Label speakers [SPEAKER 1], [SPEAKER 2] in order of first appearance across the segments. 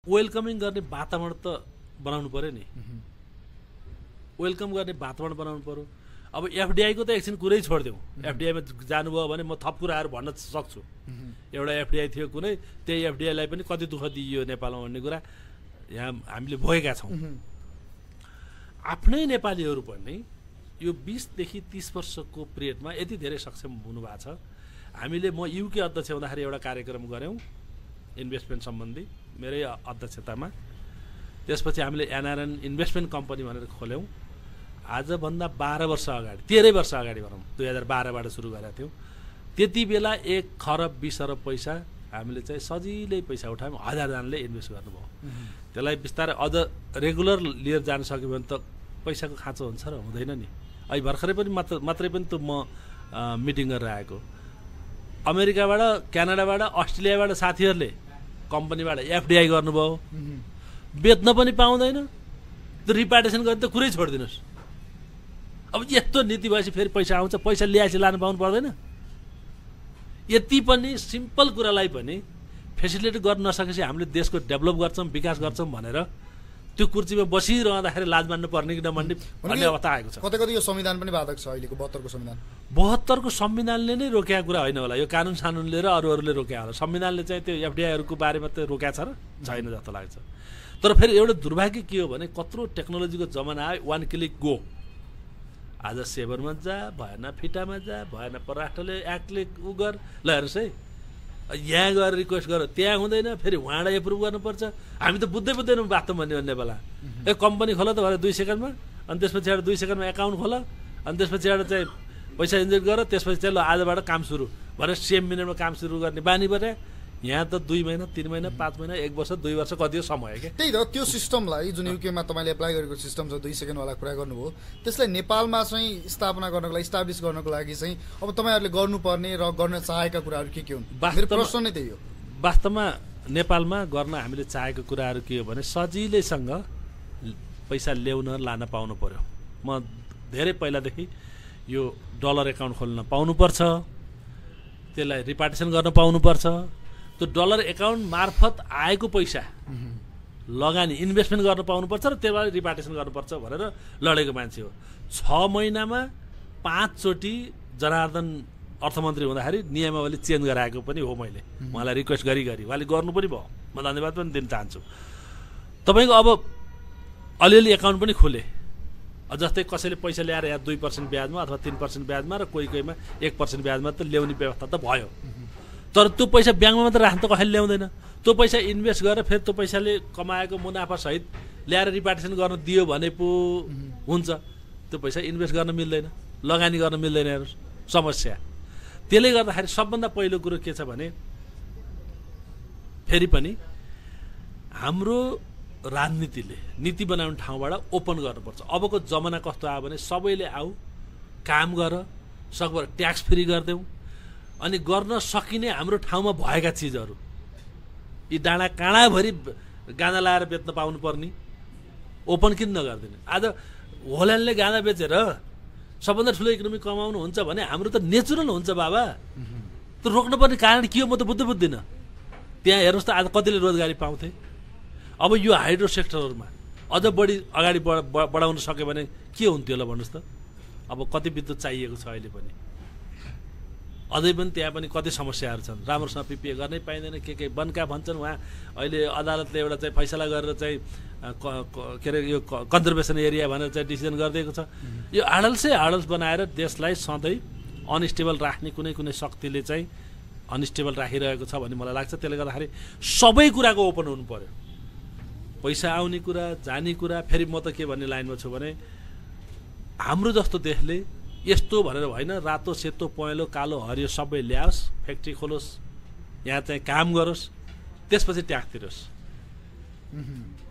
[SPEAKER 1] Welcoming गर्ने वातावरण त बनाउनु पर्यो नि, वेलकम गर्ने वातावरण बनाउनु पर्यो। अब एफडिआईको त एकछिन कुरै छोडिदेऊ, एफडिआईमा जानुभयो भने म थप कुराहरू भन्न सक्छु। एउटा एफडिआई थियो कुनै, त्यही एफडिआईलाई पनि कति दुःख दिइयो नेपालमा भन्ने कुरा यहाँ हामीले भोगेका छौँ। आफ्नै नेपालीहरू पनि यो 20 देखि 30 वर्षको पिरियडमा यति धेरै सक्षम हुनुभएको छ। हामीले म युके अध्यक्ष हुँदाखेरि एउटा कार्यक्रम गऱ्यौँ इन्भेस्टमेन्ट सम्बन्धी मेरै अध्यक्षतामा। त्यसपछि हामीले एनआरएन इन्भेस्टमेन्ट कम्पनी भनेर खोल्यौँ। आजभन्दा 12 वर्ष अगाडि, 13 वर्ष अगाडि भनौँ, 2012बाट सुरु गरेका थियौँ। त्यति बेला 1 खरब 20 अरब पैसा हामीले चाहिँ सजिलै पैसा उठायौँ। 1000 जनाले इन्भेस्ट गर्नुभयो। त्यसलाई बिस्तारै अझ रेगुलर लिएर जान सक्यो भने त पैसाको खाँचो हुन्छ र हुँदैन नि। अहिले भर्खरै पनि मात्रै पनि त म मिटिङ गरेर आएको। अमेरिकाबाट, क्यानाडाबाट, अस्ट्रेलियाबाट साथीहरूले कम्पनीबाट एफडिआई गर्नुभयो, बेच्न पनि पाउँदैन, त्यो रिपार्टेसन गर्ने त कुरै छोडिदिनुहोस्। अब यस्तो नीति भएपछि फेरि पैसा आउँछ, पैसा ल्याएपछि लानु पाउनु पर्दैन। यति पनि सिम्पल कुरालाई पनि फेसिलिटी गर्न नसकेपछि हामीले देशको डेभलप गर्छौँ, विकास गर्छौँ भनेर त्यो कुर्सीमा बसिरहँदाखेरि लाज मान्नु पर्ने कि नमान्ने भन्ने अवस्था आएको छ।
[SPEAKER 2] कतै कतै यो संविधान पनि बाधक छ अहिलेको 72 को संविधान।
[SPEAKER 1] 72 को संविधानले नै रोकेका कुरा होइन होला, यो कानुन सानुनले र अरूहरूले रोकेका होला। संविधानले चाहिँ त्यो एफडिआईहरूको बारेमा त रोकेको छ र छैन जस्तो लाग्छ। तर फेरि एउटा दुर्भाग्य के हो भने कत्रो टेक्नोलोजीको जमाना आयो, 1 क्लिक गो। आज सेभरमा जा भएन, फिटामा जा भएन, परराष्ट्रले एक्टले उ गर, ल हेर्नुहोस् है, यहाँ गएर रिक्वेस्ट गर, त्यहाँ हुँदैन, फेरि उहाँलाई एप्रुभ गर्नुपर्छ। हामी त बुझ्दैनौँ वास्तव भन्ने बेला। कम्पनी खोला त भरे 2 सेकेन्डमा, अनि त्यसपछि 2 सेकेन्डमा एकाउन्ट खोला, अनि त्यसपछि चाहिँ पैसा इन्जेक्ट गर, त्यसपछि चाहिँ ल आजबाट काम सुरु भनेर सेम मिनटमा काम सुरु गर्ने बानी बने। यहाँ त 2 महिना, 3 महिना, 5 महिना, 1 वर्ष, 2 वर्ष कति हो समय के।
[SPEAKER 2] त्यही त त्यो सिस्टमलाई जुन युकेमा तपाईँले एप्लाई गरेको सिस्टम छ 2 सेकेन्डवाला कुरा गर्नुभयो, त्यसलाई नेपालमा चाहिँ स्थापना गर्नको लागि, इस्टाब्लिस गर्नको लागि चाहिँ अब तपाईँहरूले गर्नुपर्ने र गर्न चाहेका कुराहरू के हुन्? मेरो प्रश्न नै त्यही हो।
[SPEAKER 1] वास्तवमा नेपालमा गर्न हामीले चाहेको कुराहरू के हो भने सजिलैसँग पैसा ल्याउन लान पाउनु पर्यो। म धेरै पहिलादेखि यो डलर एकाउन्ट खोल्न पाउनुपर्छ, त्यसलाई रिपार्टेसन गर्न पाउनुपर्छ। त्यो डलर एकाउन्ट मार्फत आएको पैसा लगानी इन्भेस्टमेन्ट गर्न पाउनुपर्छ र त्यसलाई रिपार्टेसन गर्नुपर्छ भनेर लडेको मान्छे हो। 6 महिनामा 5 चोटि जनार्दन अर्थमन्त्री हुँदाखेरि नियमावली चेन्ज गराएको पनि हो। मैले उहाँलाई रिक्वेस्ट गरी उहाँले गर्नु पनि भयो, म धन्यवाद पनि दिन चाहन्छु। तपाईँको अब अलिअलि एकाउन्ट पनि खोले, जस्तै कसैले पैसा ल्याएर यहाँ 2% ब्याजमा अथवा 3% ब्याजमा र कोहीमा 1% ब्याजमा त ल्याउने व्यवस्था त भयो। तर त्यो पैसा ब्याङ्कमा मात्र राख्न त कसैले ल्याउँदैन। त्यो पैसा इन्भेस्ट गरेर फेरि त्यो पैसाले कमाएको मुनाफासहित ल्याएर रिपार्टेसन गर्न दियो भने पो हुन्छ। त्यो पैसा इन्भेस्ट गर्न मिल्दैन, लगानी गर्न मिल्दैन, हेर्नुहोस् समस्या। त्यसले गर्दाखेरि सबभन्दा पहिलो कुरो के छ भने फेरि पनि हाम्रो राजनीतिले नीति बनाउने ठाउँबाट ओपन गर्नुपर्छ। अबको जमाना कस्तो आयो भने सबैले आऊ, काम गर, सकभर ट्याक्स फ्री गरिदेऊ, अनि गर्न सकिने हाम्रो ठाउँमा भएका चिजहरू, यी डाँडा काँडाभरि गाँजा लाएर बेच्न पाउनुपर्ने ओपन किन नगरिदिने? आज होल्यान्डले गाँजा बेचेर सबभन्दा ठुलो इकोनोमी कमाउनु हुन्छ भने हाम्रो त नेचुरल हुन्छ बाबा। त्यो रोक्नुपर्ने कारण के हो म त बुझ्दिनँ। त्यहाँ हेर्नुहोस् त आज कतिले रोजगारी पाउँथे। अब यो हाइड्रो सेक्टरहरूमा अझ बढी अगाडि बढाउन सक्यो भने के हुन्थ्यो होला भन्नुहोस् त। अब कति विद्युत चाहिएको छ अहिले पनि, अझै पनि त्यहाँ पनि कति समस्याहरू छन्। राम्रोसँग पिपिए गर्नै पाइँदैन, के बनका भन्छन्। उहाँ अहिले अदालतले एउटा चाहिँ फैसला गरेर चाहिँ के अरे यो कन्जर्भेसन एरिया भनेर चाहिँ डिसिजन गरिदिएको छ। यो आडल्स बनाएर देशलाई सधैँ अनस्टेबल राख्ने कुनै शक्तिले चाहिँ अनस्टेबल राखिरहेको छ भन्ने मलाई लाग्छ। त्यसले गर्दाखेरि सबै कुराको ओपन हुनु पर्यो, पैसा आउने कुरा, जाने कुरा। फेरि म त के भन्ने लाइनमा छु भने हाम्रो जस्तो देशले यस्तो भनेर होइन, रातो सेतो पहेँलो कालो हरियो सबै ल्याओस्, फ्याक्ट्री खोलोस्, यहाँ चाहिँ काम गरोस्, त्यसपछि ट्याक्स तिरोस्।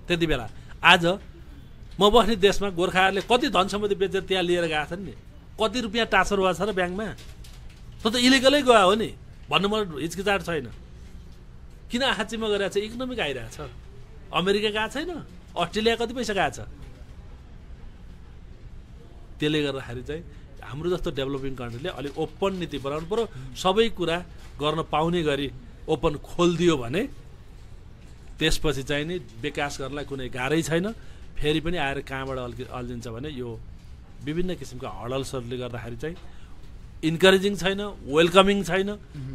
[SPEAKER 1] त्यति बेला आज म बस्ने देशमा गोर्खाहरूले कति धन सम्पत्ति बेचेर त्यहाँ लिएर गएका छन् नि, कति रुपियाँ ट्रान्सफर भएको छ र ब्याङ्कमा। त्यो त इलिगलै गयो हो नि भन्नु मलाई हिचकिचाट छैन। किन आँखाचिम्मा गरिरहेको छ? इकोनोमिक आइरहेको छ। अमेरिका गएको छैन, अस्ट्रेलिया कति पैसा गएको छ। त्यसले गर्दाखेरि चाहिँ हाम्रो जस्तो डेभलपिङ कन्ट्रीले अलिक ओपन नीति बनाउनु पर्यो। सबै कुरा गर्न पाउने गरी ओपन खोलिदियो भने त्यसपछि चाहिँ नि विकास गर्नलाई कुनै गाह्रै छैन। फेरि पनि आएर कहाँबाट अल्झिन्छ भने यो विभिन्न किसिमका हडल्सहरूले गर्दाखेरि चाहिँ इन्करेजिङ छैन, वेलकमिङ छैन।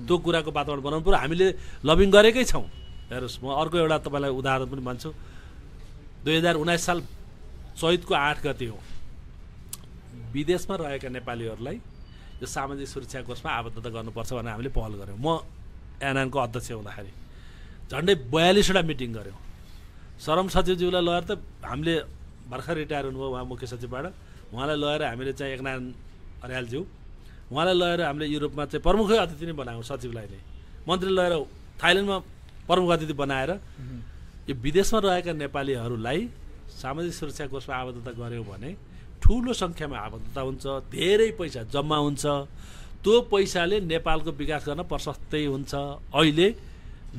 [SPEAKER 1] त्यो कुराको वातावरण बनाउनु पर्यो। हामीले लबिङ गरेकै छौँ। हेर्नुहोस्, म अर्को एउटा तपाईँलाई उदाहरण पनि भन्छु। 2019 साल चैतको 8 गते हो, विदेशमा रहेका नेपालीहरूलाई यो सामाजिक सुरक्षा कोषमा आबद्धता गर्नुपर्छ भनेर हामीले पहल गऱ्यौँ। म एनआनको अध्यक्ष हुँदाखेरि झन्डै 42वटा मिटिङ गऱ्यौँ। श्रम सचिवज्यूलाई लगेर त हामीले भर्खर रिटायर हुनुभयो उहाँ मुख्य सचिवबाट, उहाँलाई लगेर हामीले चाहिँ एकनारायण अर्यालज्यू उहाँलाई लगेर हामीले युरोपमा चाहिँ प्रमुख अतिथि नै बनायौँ। सचिवलाई नै मन्त्री लगेर थाइल्यान्डमा प्रमुख अतिथि बनाएर यो विदेशमा रहेका नेपालीहरूलाई सामाजिक सुरक्षा कोषमा आबद्धता गऱ्यौँ भने ठुलो सङ्ख्यामा आबद्धता हुन्छ, धेरै पैसा जम्मा हुन्छ। त्यो पैसाले नेपालको विकास गर्न प्रशस्तै हुन्छ। अहिले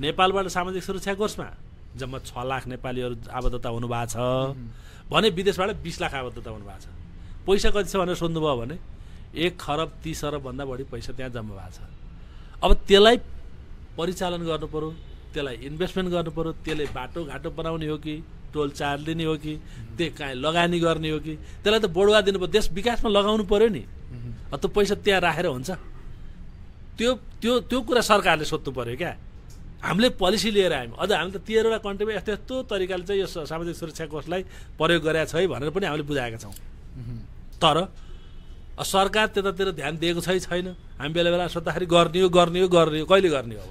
[SPEAKER 1] नेपालबाट सामाजिक सुरक्षा कोषमा जम्मा 6 लाख नेपालीहरू आबद्धता हुनुभएको छ भने विदेशबाट 20 लाख आबद्धता हुनुभएको छ। पैसा कति छ भनेर सोध्नुभयो भने 1 खरब 30 अरबभन्दा बढी पैसा त्यहाँ जम्मा भएको छ। अब त्यसलाई परिचालन गर्नु पर्यो, त्यसलाई इन्भेस्टमेन्ट गर्नु पर्यो। त्यसले बाटोघाटो बनाउने हो कि टोल चार्ज दिने हो कि त्यो कहीँ लगानी गर्ने हो कि त्यसलाई त बढुवा दिनु पर्यो, देश विकासमा लगाउनु पर्यो नि। त्यो पैसा त्यहाँ राखेर हुन्छ? त्यो कुरा सरकारले सोध्नु पर्यो क्या। हामीले पोलिसी लिएर आयौँ, अझ हामीले त 13वटा कन्ट्रीमा यस्तो यस्तो तरिकाले चाहिँ यो सामाजिक सुरक्षा कोषलाई प्रयोग गरेका छ है भनेर पनि हामीले बुझाएका छौँ। तर सरकार त्यतातिर ध्यान दिएको छैन। हामी बेला बेला सोद्धाखेरि गर्ने हो कहिले गर्ने हो?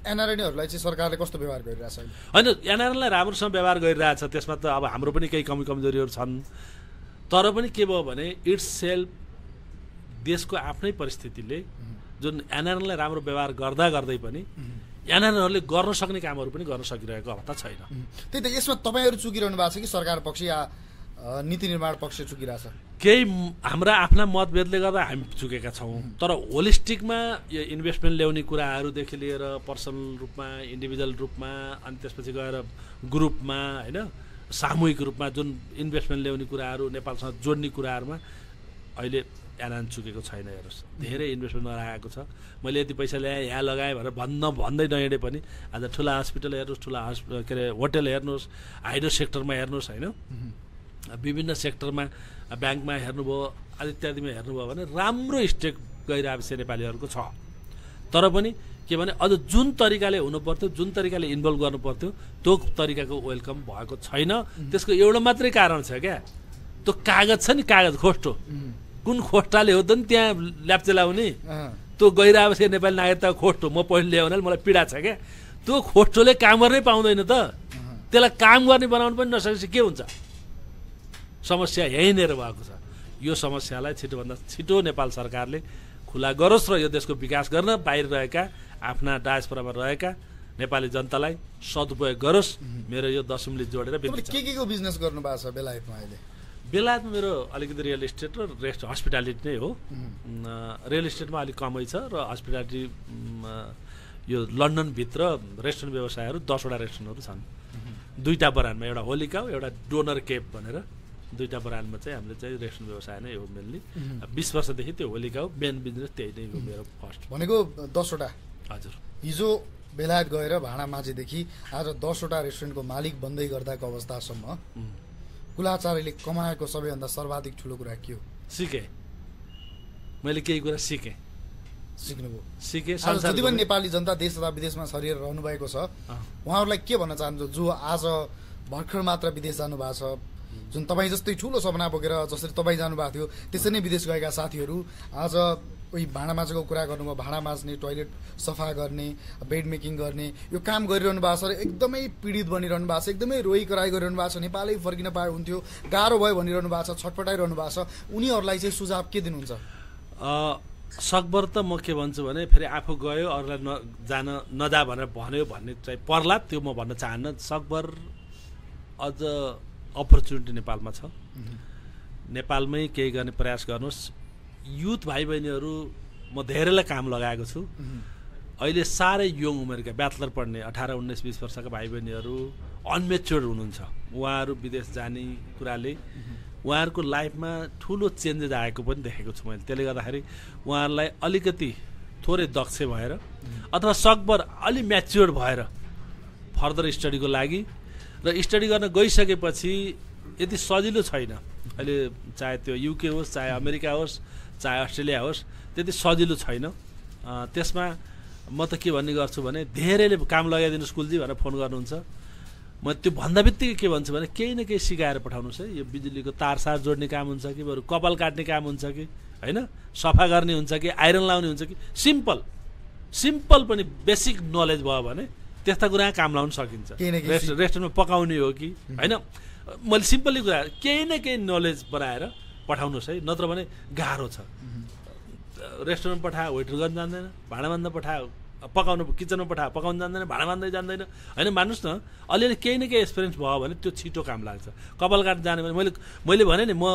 [SPEAKER 2] एनआरएनहरूलाई चाहिँ सरकारले कस्तो व्यवहार गरिरहेछ?
[SPEAKER 1] होइन, एनआरएनलाई राम्रोसँग व्यवहार गरिरहेछ। त्यसमा त अब हाम्रो पनि केही कमजोरीहरू छन्। तर पनि के भयो भने इट्स सेल्फ देशको आफ्नै परिस्थितिले जुन एनआरएनलाई राम्रो व्यवहार गर्दै पनि एनआरएनहरूले गर्न सक्ने कामहरू पनि गर्न सकिरहेको अवस्था छैन।
[SPEAKER 2] त्यही त, यसमा तपाईँहरू चुकिरहनु भएको छ कि सरकार पक्ष या नीति निर्माण पक्ष चुकिरहेछ?
[SPEAKER 1] केही हाम्रा आफ्ना मतभेदले गर्दा हामी चुकेका छौँ। तर होलिस्टिकमा यो इन्भेस्टमेन्ट ल्याउने कुराहरूदेखि लिएर पर्सनल रूपमा, इन्डिभिजुअल रूपमा, अनि त्यसपछि गएर ग्रुपमा, होइन, सामूहिक रूपमा जुन इन्भेस्टमेन्ट ल्याउने कुराहरू, नेपालसँग जोड्ने कुराहरूमा अहिले एनआरएन चुकेको छैन। हेर्नुहोस्, धेरै इन्भेस्टमेन्ट नराखेको छ। मैले यति पैसा ल्याएँ, यहाँ लगाएँ भनेर भन्दै नहिँडे पनि आज ठुला हस्पिटल हेर्नुहोस्, ठुला के अरे होटल हेर्नुहोस्, हाइड्रो सेक्टरमा हेर्नुहोस्, होइन, विभिन्न सेक्टरमा, ब्याङ्कमा हेर्नुभयो, इत्यादिमा हेर्नुभयो भने राम्रो स्टेक गइरहेको नेपालीहरूको छ। तर पनि के भने अझ जुन तरिकाले हुनुपर्थ्यो, जुन तरिकाले इन्भल्भ गर्नु पर्थ्यो, त्यो तरिकाको वेलकम भएको छैन। त्यसको एउटा मात्रै कारण छ क्या, त्यो कागज छ नि, कागज खोस्टो। कुन खोस्टाले हो त नि त्यहाँ ल्याप्चे लाउने? त्यो गइरहेपछि नेपाली नागरिकताको खोस्टो म पहिले ल्याउने मलाई पीडा छ क्या। त्यो खोस्टोले काम गर्नै पाउँदैन त। त्यसलाई काम गर्ने बनाउनु पनि नसकेपछि के हुन्छ? समस्या यहीँनिर भएको छ। यो समस्यालाई छिटोभन्दा छिटो नेपाल सरकारले खुला गरोस् र यो देशको विकास गर्न बाहिर रहेका आफ्ना डायस्पोरामा रहेका नेपाली जनतालाई सदुपयोग गरोस्। मेरो यो 10 मिनट जोडेर
[SPEAKER 2] के को बिजनेस गर्नु भएको छ बेलायतमा अहिले?
[SPEAKER 1] बेलायतमा मेरो अलिकति रियल इस्टेट र हस्पिटालिटी नै हो। रियल इस्टेटमा अलिक कमै छ र हस्पिटालिटी यो लन्डनभित्र रेस्टुरेन्ट व्यवसायहरू 10वटा रेस्टुरेन्टहरू छन्। 2टा ब्रान्डमा, एउटा होलिकाउ, एउटा डोनर केप भनेर 2टा ब्रान्डमा चाहिँ हामीले चाहिँ रेस्टुरेन्ट व्यवसाय नै हो मेनली। 20 वर्षदेखि त्यो होलिकाउ मेन बिजनेस त्यही नै हो मेरो फर्स्ट।
[SPEAKER 2] भनेको 10वटा?
[SPEAKER 1] हजुर।
[SPEAKER 2] हिजो बेलायत गएर भाँडा माझेदेखि आज 10वटा रेस्टुरेन्टको मालिक बन्दै गर्दाको अवस्थासम्म कुलाचार्यले कमाएको सबैभन्दा सर्वाधिक ठुलो कुरा के हो?
[SPEAKER 1] सिकेँ मैले, केही कुरा
[SPEAKER 2] सिक्नुभयो।
[SPEAKER 1] जति
[SPEAKER 2] पनि नेपाली जनता देश तथा विदेशमा छरिएर रहनु भएको छ, उहाँहरूलाई के भन्न चाहनुहुन्छ जो आज भर्खर मात्र विदेश जानुभएको छ, जुन तपाईँ जस्तै ठुलो सपना बोकेर जसरी तपाईँ जानुभएको थियो त्यसरी नै विदेश गएका साथीहरू आज उही भाँडा माझेको कुरा गर्नुभयो, भाँडा माझ्ने, टोयलेट सफा गर्ने, बेड मेकिङ गर्ने यो काम गरिरहनु भएको छ र एकदमै पीडित बनिरहनु भएको छ, एकदमै रोइ कराइ गरिरहनु भएको छ। नेपालै फर्किन पाए हुन्थ्यो, गाह्रो भयो भनिरहनु भएको छ, छटपटाइरहनु भएको छ। उनीहरूलाई चाहिँ सुझाव के दिनुहुन्छ?
[SPEAKER 1] सकभर त म के भन्छु भने फेरि आफू गयो अरूलाई जान नजा भनेर भन्यो भन्ने चाहिँ पर्ला, त्यो म भन्न चाहन्न। सकभर अझ अपर्च्युनिटी नेपालमा छ। नेपालमै केही गर्ने प्रयास गर्नुहोस्। युथ भाइ बहिनीहरू म धेरैलाई काम लगाएको छु। अहिले साह्रै यङ उमेरका ब्याचलर पढ्ने 18, 19, 20 वर्षका भाइ बहिनीहरू अनमेच्योर्ड हुनुहुन्छ। उहाँहरू विदेश जाने कुराले उहाँहरूको लाइफमा ठुलो चेन्जेस आएको पनि देखेको छु मैले। त्यसले गर्दाखेरि उहाँहरूलाई अलिकति थोरै दक्ष भएर अथवा सकभर अलि म्याच्योर्ड भएर फर्दर स्टडीको लागि र स्टडी गर्न गइसकेपछि यति सजिलो छैन अहिले चाहे त्यो युके होस् चाहे अमेरिका होस् चाहे अस्ट्रेलिया होस् त्यति सजिलो छैन त्यसमा म त के भन्ने गर्छु भने धेरैले काम लगाइदिनुहोस् कुलजी भनेर फोन गर्नुहुन्छ म त्यो भन्दा बित्तिकै के भन्छु भने केही न केही सिकाएर पठाउनुहोस् है यो बिजुलीको तारसार जोड्ने काम हुन्छ कि बरु कपाल काट्ने काम हुन्छ कि होइन सफा गर्ने हुन्छ कि आइरन लाउने हुन्छ कि सिम्पल पनि बेसिक नलेज भयो भने त्यस्ता कुरा काम लाउन सकिन्छ रेस्टुरेन्टमा पकाउने हो कि होइन मैले सिम्पली कुरा केही न केही नलेज बनाएर पठाउनुहोस् है नत्र भने गाह्रो छ रेस्टुरेन्ट पठायो वेटर गर्न जान्दैन भाँडा मान्दा पठायो पकाउनु किचनमा पठायो पकाउनु जान्दैन भाँडा मान्दै जान्दैन होइन मान्नुहोस् न अलिअलि केही न केही एक्सपिरियन्स भयो भने त्यो छिटो काम लाग्छ कपाल काट्न जाने भने मैले भने नि म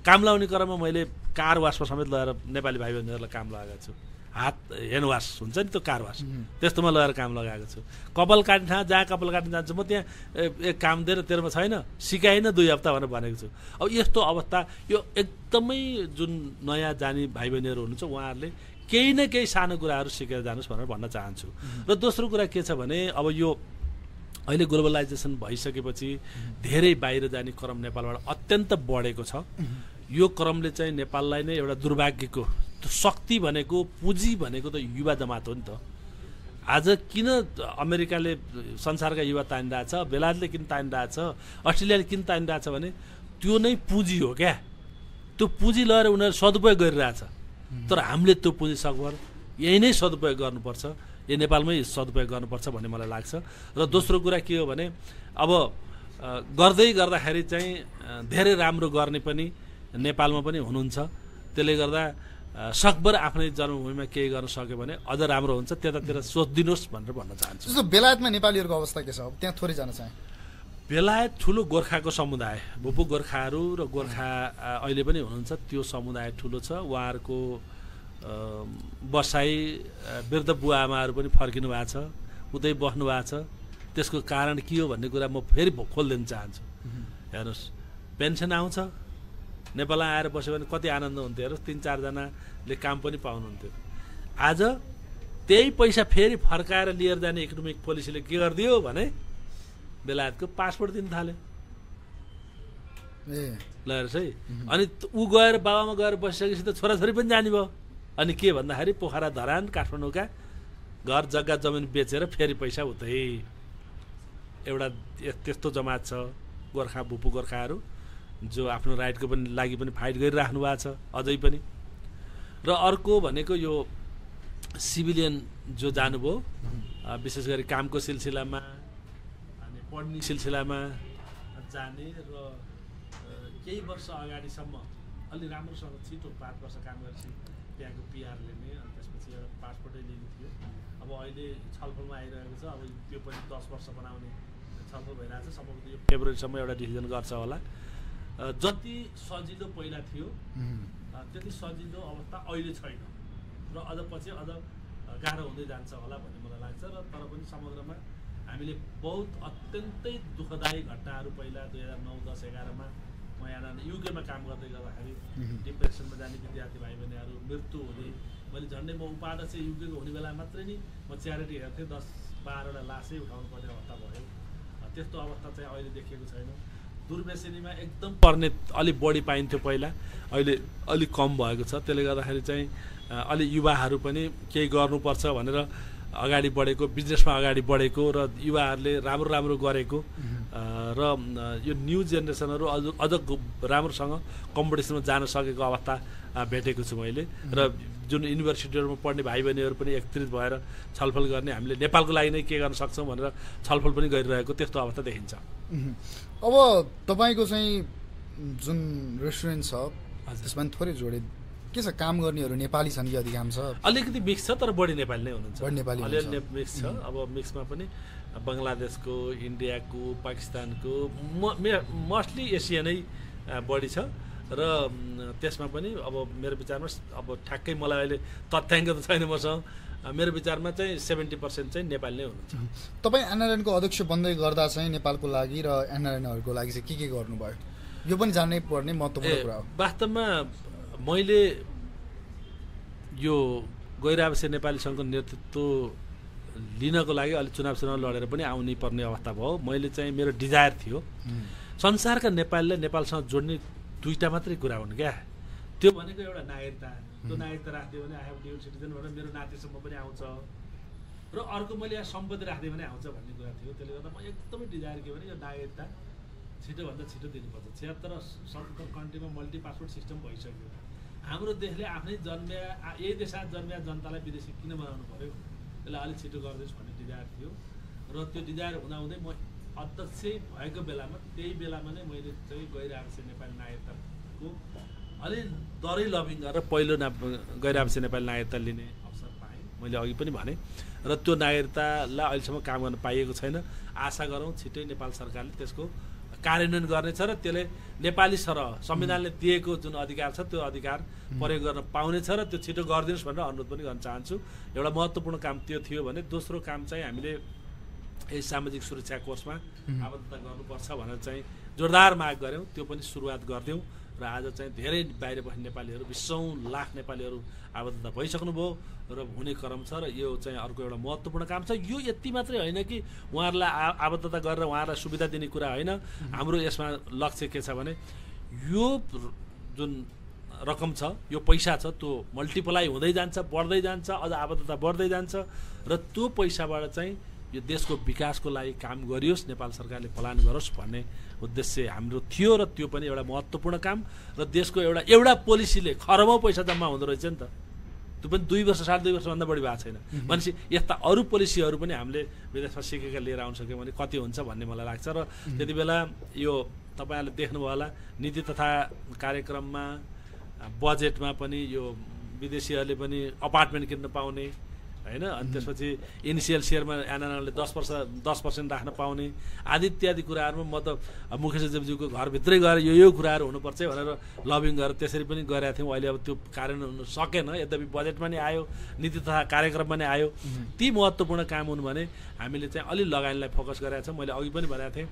[SPEAKER 1] काम लगाउने क्रममा मैले कार वासमा समेत लगेर नेपाली भाइ बहिनीहरूलाई काम लगाएको छु हात ह्यान्ड वास हुन्छ नि त्यो कार वास त्यस्तोमा लगेर काम लगाएको छु कपाल काट्ने ठाउँ जहाँ कपाल काट्न जान्छु म त्यहाँ एक काम दिएर तेरोमा छैन सिकाइन 2 हप्ता भनेर भनेको छु अब यस्तो अवस्था यो एकदमै जुन नयाँ जाने भाइ बहिनीहरू हुनुहुन्छ उहाँहरूले केही न केही सानो कुराहरू सिकेर जानुहोस् भनेर भन्न चाहन्छु र दोस्रो कुरा के छ भने अब यो अहिले ग्लोबलाइजेसन भइसकेपछि धेरै बाहिर जाने क्रम नेपालबाट अत्यन्त बढेको छ यो क्रमले चाहिँ नेपाललाई नै एउटा दुर्भाग्यको शक्ति भनेको पुँजी भनेको त युवा जमात हो नि त आज किन अमेरिकाले संसारका युवा तानिरहेछ बेलायतले किन तानिरहेछ अस्ट्रेलियाले किन तानिरहेछ भने त्यो नै पुँजी हो क्या त्यो पुँजी लगेर उनीहरू सदुपयोग गरिरहेछ तर हामीले त्यो पुँजी सकभर यही नै सदुपयोग गर्नुपर्छ यो नेपालमै सदुपयोग गर्नुपर्छ भन्ने मलाई लाग्छ र दोस्रो कुरा के हो भने अब गर्दै गर्दाखेरि चाहिँ धेरै राम्रो गर्ने पनि नेपालमा पनि हुनुहुन्छ त्यसले गर्दा सकभर आफ्नै जन्मभूमिमा केही गर्न सक्यो भने अझ राम्रो हुन्छ त्यतातिर सोचिदिनुहोस् भनेर भन्न चाहन्छु
[SPEAKER 2] जस्तो बेलायतमा नेपालीहरूको अवस्था के छ अब त्यहाँ थोरै जान चाहे
[SPEAKER 1] बेलायत ठुलो गोर्खाको समुदाय भुपु गोर्खाहरू र गोर्खा अहिले पनि हुनुहुन्छ त्यो समुदाय ठुलो छ उहाँहरूको बसाइ वृद्ध बुवा आमाहरू पनि फर्किनु भएको छ उतै बस्नु भएको छ त्यसको कारण के हो भन्ने कुरा म फेरि खोलिदिन चाहन्छु हेर्नुहोस् पेन्सन आउँछ नेपालमा आएर बस्यो भने कति आनन्द हुन्थ्यो हेर्नुहोस् 3-4 जनाले काम पनि पाउनुहुन्थ्यो आज त्यही पैसा फेरि फर्काएर लिएर जाने इकोनोमिक पोलिसीले के गरिदियो भने बेलायतको पासपोर्ट दिन थाल्यो ल हेर्नुहोस् है अनि ऊ गएर बाबामा गएर बसिसकेपछि त छोराछोरी पनि जाने भयो अनि के भन्दाखेरि पोखरा धरान काठमाडौँका घर जग्गा जमिन बेचेर फेरि पैसा उतै एउटा त्यस्तो जमात छ गोर्खा भुपु गोर्खाहरू जो आफ्नो राइटको पनि लागि पनि फाइट गरिराख्नु भएको छ अझै पनि र अर्को भनेको यो सिभिलियन जो जानुभयो विशेष गरी कामको सिलसिलामा अनि पढ्ने सिलसिलामा जाने र केही वर्ष अगाडिसम्म अलि राम्रोसँग छिटो 5 वर्ष काम गरेपछि त्यहाँको पिआर लिने अनि त्यसपछि एउटा पासपोर्टै लिने थियो अब अहिले छलफलमा आइरहेको छ अब त्यो पनि 10 वर्ष बनाउने छलफल भइरहेको छ सम्भवतः यो फेब्रुअरीसम्म एउटा डिसिजन गर्छ होला जति सजिलो पहिला थियो त्यति सजिलो अवस्था अहिले छैन र अझ पछि अझ गाह्रो हुँदै जान्छ होला भन्ने मलाई लाग्छ र तर पनि समग्रमा हामीले बहुत अत्यन्तै दुःखदायी घटनाहरू पहिला 2009, 10, 11मा म यहाँ युकेमा काम गर्दै गर्दाखेरि डिप्रेसनमा जाने विद्यार्थी भाइ बहिनीहरू मृत्यु हुने मैले झन्डै म उपाध्यक्ष युकेको हुने बेला मात्रै नि म च्यारिटी हेर्थेँ 10-12वटा लासै उठाउनु पर्ने अवस्था भयो त्यस्तो अवस्था चाहिँ अहिले देखिएको छैन दुर्व्यसनीमा एकदम पर्ने अलि बढी पाइन्थ्यो पहिला अहिले अलि कम भएको छ त्यसले गर्दाखेरि चाहिँ अलि युवाहरू पनि केही गर्नुपर्छ भनेर अगाडि बढेको बिजनेसमा अगाडि बढेको र युवाहरूले राम्रो गरेको र यो न्यू जेनेरेसनहरू अझ राम्रोसँग कम्पिटिसनमा जान सकेको अवस्था भेटेको छु मैले र जुन युनिभर्सिटीहरूमा पढ्ने भाइ बहिनीहरू पनि एकत्रित भएर छलफल गर्ने हामीले नेपालको लागि नै के गर्न सक्छौँ भनेर छलफल पनि गरिरहेको त्यस्तो अवस्था देखिन्छ
[SPEAKER 2] अब तपाईँको चाहिँ जुन रेस्टुरेन्ट छ त्यसमा थोरै जोडे के छ काम गर्नेहरू नेपाली छन् कि अधिकांश
[SPEAKER 1] अलिकति मिक्स छ तर बढी नेपाली नै हुनुहुन्छ
[SPEAKER 2] अलिअलि
[SPEAKER 1] मिक्स छ अब मिक्समा पनि बङ्गलादेशको इन्डियाको पाकिस्तानको मोस्टली एसियानै बढी छ र त्यसमा पनि अब मेरो विचारमा अब ठ्याक्कै मलाई अहिले तथ्याङ्क त छैन मसँग मेरो विचारमा चाहिँ 70% चाहिँ नेपाली नै हुनुहुन्छ
[SPEAKER 2] तपाईँ एनआरएनको अध्यक्ष बन्दै गर्दा चाहिँ नेपालको लागि र एनआरएनहरूको लागि चाहिँ के गर्नुभयो यो पनि जान्नै पर्ने महत्त्वपूर्ण कुरा हो
[SPEAKER 1] वास्तवमा मैले यो गैर आवासीय नेपाली सङ्घको नेतृत्व लिनको लागि अलि चुनाव लडेर पनि आउनै पर्ने अवस्था भयो। मैले चाहिँ मेरो डिजायर थियो संसारका नेपालीलाई नेपालसँग जोड्ने दुईटा मात्रै कुरा हुन् क्या। त्यो भनेको एउटा नागरिकता, त्यो नागरिकता राखिदियो भने आई हेभ ड्युल सिटिजन भनेर मेरो नातिसम्म पनि आउँछ, र अर्को मैले यहाँ सम्पत्ति राखिदियो भने आउँछ भन्ने कुरा थियो। त्यसले गर्दा म एकदमै डिजायर के भने यो नागरिकता छिटोभन्दा छिटो दिनुपर्छ। 76-77 कन्ट्रीमा मल्टी पासपोर्ट सिस्टम भइसक्यो। हाम्रो देशले आफ्नै यही देशमा जन्मिया जनतालाई विदेशी किन बनाउनु पर्यो, त्यसलाई अलिक छिटो गरिदियोस् भन्ने डिजायर थियो। र त्यो डिजायर हुँदाहुँदै म अध्यक्ष भएको बेलामा त्यही बेलामा नै मैले चाहिँ गैर-आवासीय नेपाली नागरिकताको अलि दरै लबिङ गरेर पहिलो गैर-आवासीय नेपाली नागरिकता लिने अवसर पाएँ। मैले अघि पनि भने, र त्यो नागरिकतालाई अहिलेसम्म काम गर्न पाइएको छैन। आशा गरौँ छिट्टै नेपाल सरकारले त्यसको कार्यान्वयन गर्नेछ र त्यसले नेपाली सरह संविधानले दिएको जुन अधिकार छ त्यो अधिकार प्रयोग गर्न पाउनेछ र त्यो छिटो गरिदिनुहोस् भनेर अनुरोध पनि गर्न चाहन्छु। एउटा महत्त्वपूर्ण काम त्यो थियो भने दोस्रो काम चाहिँ हामीले यही सामाजिक सुरक्षा कोषमा आबद्धता गर्नुपर्छ भनेर चाहिँ जोरदार माग गऱ्यौँ। त्यो पनि सुरुवात गरिदिउँ र आज चाहिँ धेरै बाहिर बस्ने नेपालीहरू 20 लाख नेपालीहरू आबद्धता भइसक्नुभयो र हुने क्रम छ। र यो चाहिँ अर्को एउटा महत्त्वपूर्ण काम छ। यो यति मात्रै होइन कि उहाँहरूलाई आबद्धता गरेर उहाँहरूलाई सुविधा दिने कुरा होइन। हाम्रो यसमा लक्ष्य के छ भने यो जुन रकम छ, यो पैसा छ, त्यो मल्टिप्लाई हुँदै जान्छ, बढ्दै जान्छ, अझ आबद्धता बढ्दै जान्छ र त्यो पैसाबाट चाहिँ यो देशको विकासको लागि काम गरियोस्, नेपाल सरकारले प्लान गरोस् भन्ने उद्देश्य हाम्रो थियो। र त्यो पनि एउटा महत्त्वपूर्ण काम र देशको एउटा पोलिसीले खरबौँ पैसा जम्मा हुँदो रहेछ नि त। त्यो पनि 2 वर्ष 2.5 वर्षभन्दा बढी भएको छैन भनेपछि यस्ता अरू पोलिसीहरू पनि हामीले विदेशमा सिकेका लिएर आउन सक्यौँ भने कति हुन्छ भन्ने मलाई लाग्छ। र त्यति बेला यो तपाईँहरूले देख्नुभयो होला नीति तथा कार्यक्रममा बजेटमा पनि यो विदेशीहरूले पनि अपार्टमेन्ट किन्न पाउने होइन, अनि त्यसपछि इनिसियल सेयरमा एनआरएलले 10% राख्न पाउने आदि इत्यादि कुराहरूमा म त मुख्य सचिवज्यूको घरभित्रै गएर यो कुराहरू हुनुपर्छ भनेर लबिङ गरेर त्यसरी पनि गरेका थियौँ। अहिले अब त्यो कार्यान्वयन हुन सकेन, यद्यपि बजेटमा नै आयो, नीति तथा कार्यक्रममा नै आयो। ती महत्त्वपूर्ण काम हुन् भने हामीले चाहिँ अलि लगानीलाई फोकस गरेका छौँ। मैले अघि पनि भनेको थिएँ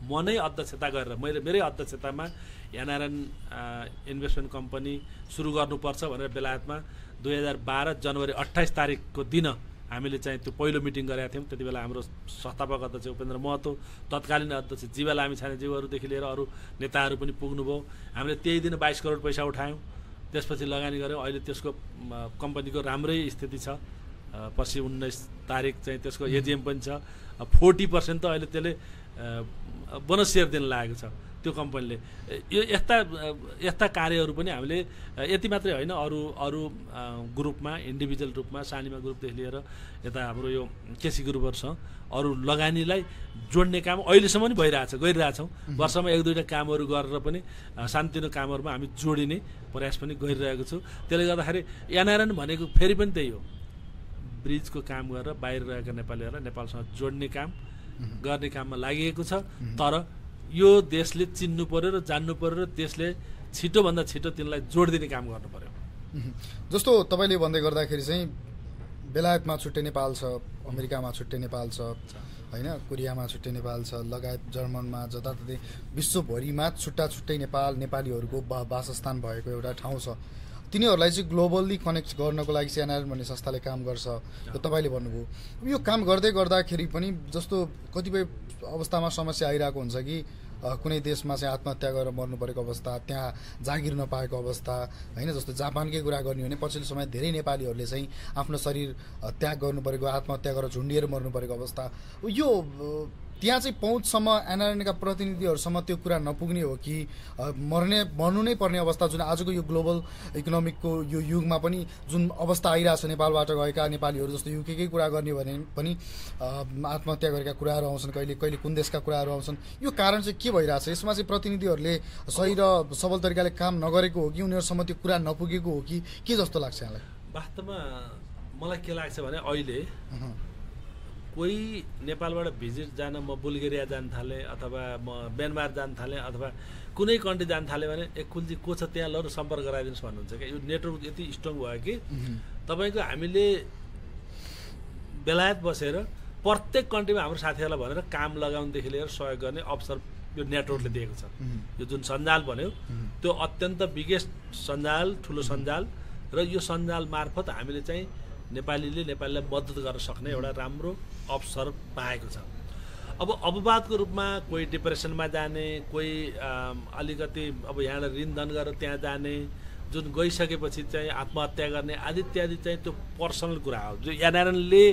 [SPEAKER 1] म नै अध्यक्षता गरेर मेरै अध्यक्षतामा एनआरएन इन्भेस्टमेन्ट कम्पनी सुरु गर्नुपर्छ भनेर बेलायतमा 2012 जनवरी 28 तारिकको दिन हामीले चाहिँ त्यो पहिलो मिटिङ गरेका थियौँ। त्यति बेला हाम्रो संस्थापक अध्यक्ष उपेन्द्र महतो, तत्कालीन अध्यक्ष जीवा लामिछानेज्यूहरूदेखि लिएर अरू नेताहरू पनि पुग्नुभयो। हामीले त्यही दिन 22 करोड पैसा उठायौँ, त्यसपछि लगानी गऱ्यौँ। अहिले त्यसको कम्पनीको राम्रै स्थिति छ। पछि 19 तारिक चाहिँ त्यसको एजिएम पनि छ। 40% त अहिले त्यसले बोनस सेयर दिन लागेको छ त्यो कम्पनीले। यो यस्ता कार्यहरू पनि हामीले यति मात्रै होइन, अरू ग्रुपमा इन्डिभिजुअल रूपमा सानीमा ग्रुपदेखि लिएर यता हाम्रो यो केसी ग्रुपहरूसँग अरू लगानीलाई जोड्ने काम अहिलेसम्म पनि गरिरहेछौँ। वर्षमा 1-2टा कामहरू गरेर पनि सानोतिनो कामहरूमा हामी जोडिने प्रयास पनि गरिरहेको छु। त्यसले गर्दाखेरि एनआरएन भनेको फेरि पनि त्यही हो, ब्रिजको काम गरेर बाहिर रहेका नेपालीहरूलाई नेपालसँग जोड्ने काम गर्ने काममा लागिएको छ। तर यो देशले चिन्नु पर्यो र जान्नु पर्यो र देशले छिटोभन्दा छिटो तिनलाई जोड दिने काम गर्नु पर्यो।
[SPEAKER 2] जस्तो तपाईँले भन्दै गर्दाखेरि चाहिँ बेलायतमा छुट्टै नेपाल छ, अमेरिकामा छुट्टै नेपाल छ होइन, कोरियामा छुट्टै नेपाल छ, लगायत जर्मनमा जताततै विश्वभरिमा छुट्टै नेपालीहरूको वासस्थान भएको एउटा ठाउँ छ। तिनीहरूलाई चाहिँ ग्लोबल्ली कनेक्ट गर्नको लागि चाहिँ एनआरएन भन्ने संस्थाले काम गर्छ। यो तपाईँले भन्नुभयो। यो काम गर्दाखेरि पनि जस्तो कतिपय अवस्थामा समस्या आइरहेको हुन्छ कि कुनै देशमा चाहिँ आत्महत्या गरेर मर्नु परेको अवस्था, त्यहाँ जागिर नपाएको अवस्था होइन। जस्तो जापानकै कुरा गर्ने हो भने पछिल्लो समय धेरै नेपालीहरूले चाहिँ आफ्नो शरीर त्याग गर्नु परेको, आत्महत्या गरेर झुन्डिएर मर्नु परेको अवस्था। यो त्यहाँ चाहिँ पहुँचसम्म एनआरएनका प्रतिनिधिहरूसम्म त्यो कुरा नपुग्ने हो कि मर्नु नै पर्ने अवस्था जुन आजको यो ग्लोबल इकोनोमिकको यो युगमा पनि जुन अवस्था आइरहेछ, नेपालबाट गएका नेपालीहरू जस्तो युकेकै कुरा गर्ने भने पनि आत्महत्या गरेका कुराहरू आउँछन्, कहिले कुन देशका कुराहरू आउँछन्। यो कारण चाहिँ के भइरहेछ? यसमा चाहिँ प्रतिनिधिहरूले सही र सबल तरिकाले काम नगरेको हो कि उनीहरूसम्म त्यो कुरा नपुगेको हो कि के जस्तो लाग्छ यहाँलाई?
[SPEAKER 1] वास्तवमा मलाई के लाग्छ भने अहिले कोही नेपालबाट भिजिट जान म बुल्गेरिया जान थालेँ अथवा म म्यानमार जान थालेँ अथवा कुनै कन्ट्री जान थालेँ भने कुलजी को छ त्यहाँ ल सम्पर्क गराइदिनुहोस् भन्नुहुन्छ क्या। यो नेटवर्क यति स्ट्रङ भयो कि तपाईँको हामीले बेलायत बसेर प्रत्येक कन्ट्रीमा हाम्रो साथीहरूलाई भनेर काम लगाउनदेखि लिएर सहयोग गर्ने अवसर यो नेटवर्कले दिएको छ। यो जुन सञ्जाल भन्यो त्यो अत्यन्त बिगेस्ट सञ्जाल, ठुलो सञ्जाल र यो सञ्जाल मार्फत हामीले चाहिँ नेपालीले नेपालीलाई मद्दत गर्न सक्ने एउटा राम्रो अवसर पाएको छ। अब अपवादको रूपमा कोही डिप्रेसनमा जाने, कोही अलिकति अब यहाँबाट ऋणधन गरेर त्यहाँ जाने, जुन गइसकेपछि चाहिँ आत्महत्या गर्ने आदि इत्यादि चाहिँ त्यो पर्सनल कुरा हो। जो एनआरएनले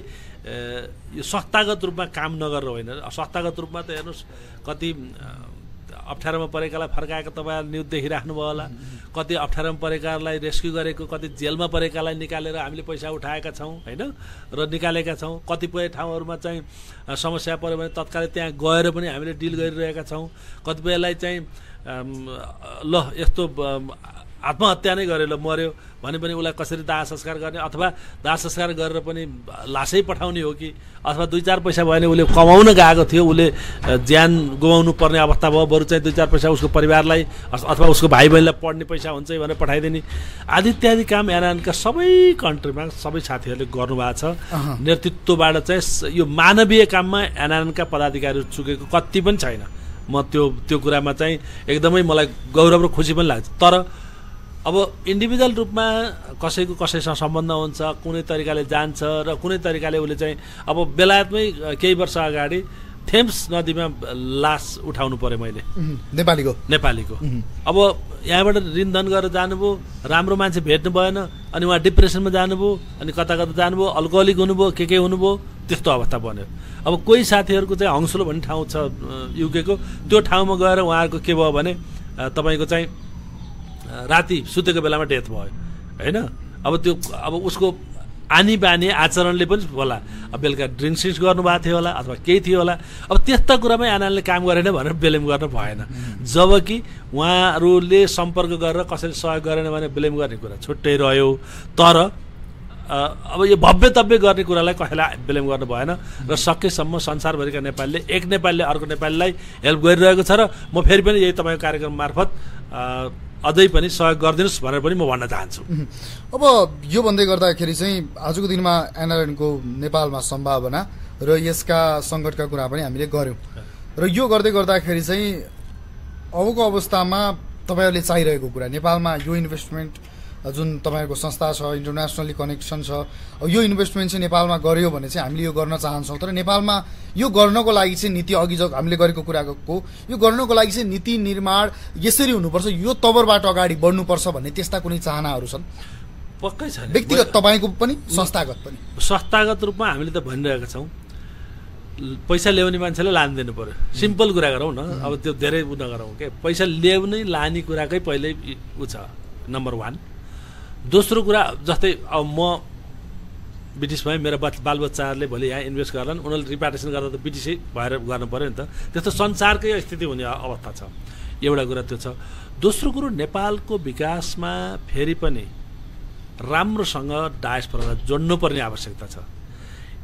[SPEAKER 1] यो संस्थागत रूपमा काम नगरेर होइन, संस्थागत रूपमा त हेर्नुहोस् कति अप्ठ्यारोमा परेकालाई फर्काएको तपाईँहरू न्युज देखिराख्नुभयो होला, कति अप्ठ्यारोमा परेकालाई रेस्क्यु गरेको, कति जेलमा परेकालाई निकालेर हामीले पैसा उठाएका छौँ होइन र निकालेका छौँ। कतिपय ठाउँहरूमा चाहिँ समस्या पऱ्यो भने तत्कालै त्यहाँ गएर पनि हामीले डिल गरिरहेका छौँ। कतिपयलाई चाहिँ ल यस्तो आत्महत्या नै गरेर मर्यो भने पनि उसलाई कसरी दाह संस्कार गर्ने, अथवा दाह संस्कार गरेर पनि लासै पठाउने हो कि, अथवा 2-4 पैसा भयो भने उसले कमाउन गएको थियो, उसले ज्यान गुमाउनु पर्ने अवस्था भयो, बरु चाहिँ 2-4 पैसा उसको परिवारलाई अथवा उसको भाइ बहिनीलाई पढ्ने पैसा हुन्छ भनेर पठाइदिने आदि इत्यादि काम एनआरएनका सबै कन्ट्रीमा सबै साथीहरूले गर्नुभएको छ। नेतृत्वबाट चाहिँ यो मानवीय काममा एनआरएनका पदाधिकारीहरू चुकेको कति पनि छैन। म त्यो कुरामा चाहिँ एकदमै मलाई गौरव र खुसी पनि लाग्छ। तर अब इन्डिभिजुअल रूपमा कसैको कसैसँग सम्बन्ध हुन्छ, कुनै तरिकाले जान्छ र कुनै तरिकाले उसले चाहिँ अब बेलायतमै केही वर्ष अगाडि थेम्स नदीमा लास उठाउनु पर्यो मैले, नेपालीको। अब यहाँबाट ऋणधन गरेर जानुभयो, राम्रो मान्छे भेट्नु भएन, अनि उहाँ डिप्रेसनमा जानुभयो, अनि कता कता जानुभयो, अल्कोहलिक हुनुभयो, के हुनुभयो, त्यस्तो अवस्था बन्यो। अब कोही साथीहरूको चाहिँ हङ्सुलो भन्ने ठाउँ छ युकेको, त्यो ठाउँमा गएर उहाँहरूको के भयो भने तपाईँको चाहिँ राति सुतेको बेलामा डेथ भयो होइन। अब उसको आनी बानी आचरणले पनि होला, अब बेलुका ड्रिङ्क सिङ्क्स गर्नुभएको थियो होला अथवा केही थियो होला। अब त्यस्ता कुरामै एनआरएनले काम गरेन भनेर ब्लेम गर्न भएन, जबकि उहाँहरूले सम्पर्क गरेर कसैले सहयोग गरेन भने ब्लेम गर्ने कुरा छुट्टै रह्यो। तर अब यो भव्य गर्ने कुरालाई कसैलाई ब्लेम गर्नु भएन र सकेसम्म संसारभरिका नेपालीले एक नेपालीले अर्को नेपालीलाई हेल्प गरिरहेको छ। र म फेरि पनि यही तपाईँको कार्यक्रम मार्फत अझै पनि सहयोग गरिदिनुहोस् भनेर पनि म भन्न चाहन्छु।
[SPEAKER 2] अब यो भन्दै गर्दाखेरि चाहिँ आजको दिनमा एनआरएनको नेपालमा सम्भावना र यसका सङ्कटका कुरा पनि हामीले गऱ्यौँ र यो गर्दै गर्दाखेरि चाहिँ अबको अवस्थामा तपाईँहरूले चाहिरहेको कुरा नेपालमा यो इन्भेस्टमेन्ट जुन तपाईँहरूको संस्था छ, इन्टरनेसनली कनेक्सन छ, यो इन्भेस्टमेन्ट चाहिँ नेपालमा गर्यो भने चाहिँ हामीले यो गर्न चाहन्छौँ। तर नेपालमा यो गर्नको लागि चाहिँ नीति अघि जो हामीले गरेको कुराको यो गर्नको लागि चाहिँ नीति निर्माण यसरी हुनुपर्छ, यो तवरबाट अगाडि बढ्नुपर्छ भन्ने त्यस्ता कुनै चाहनाहरू छन्?
[SPEAKER 1] पक्कै छ,
[SPEAKER 2] व्यक्तिगत तपाईँको पनि संस्थागत पनि।
[SPEAKER 1] संस्थागत रूपमा हामीले त भनिरहेका छौँ पैसा ल्याउने मान्छेले लान दिनु पर्यो, सिम्पल कुरा गरौँ न। अब त्यो धेरै उ नगरौँ के, पैसा ल्याउने लाने कुराकै पहिल्यै उ छ नम्बर 1। दोस्रो कुरा जस्तै अब म ब्रिटिस भएँ, मेरो बालबच्चाहरूले भोलि यहाँ इन्भेस्ट गर्लान्, उनीहरूले रिपार्टेसन गर्दा त ब्रिटिसै भएर गर्नु पऱ्यो नि त। त्यस्तो संसारकै स्थिति हुने अवस्था छ, एउटा कुरा त्यो छ। दोस्रो कुरो नेपालको विकासमा फेरि पनि राम्रोसँग डायस्पोरालाई जोड्नुपर्ने आवश्यकता छ।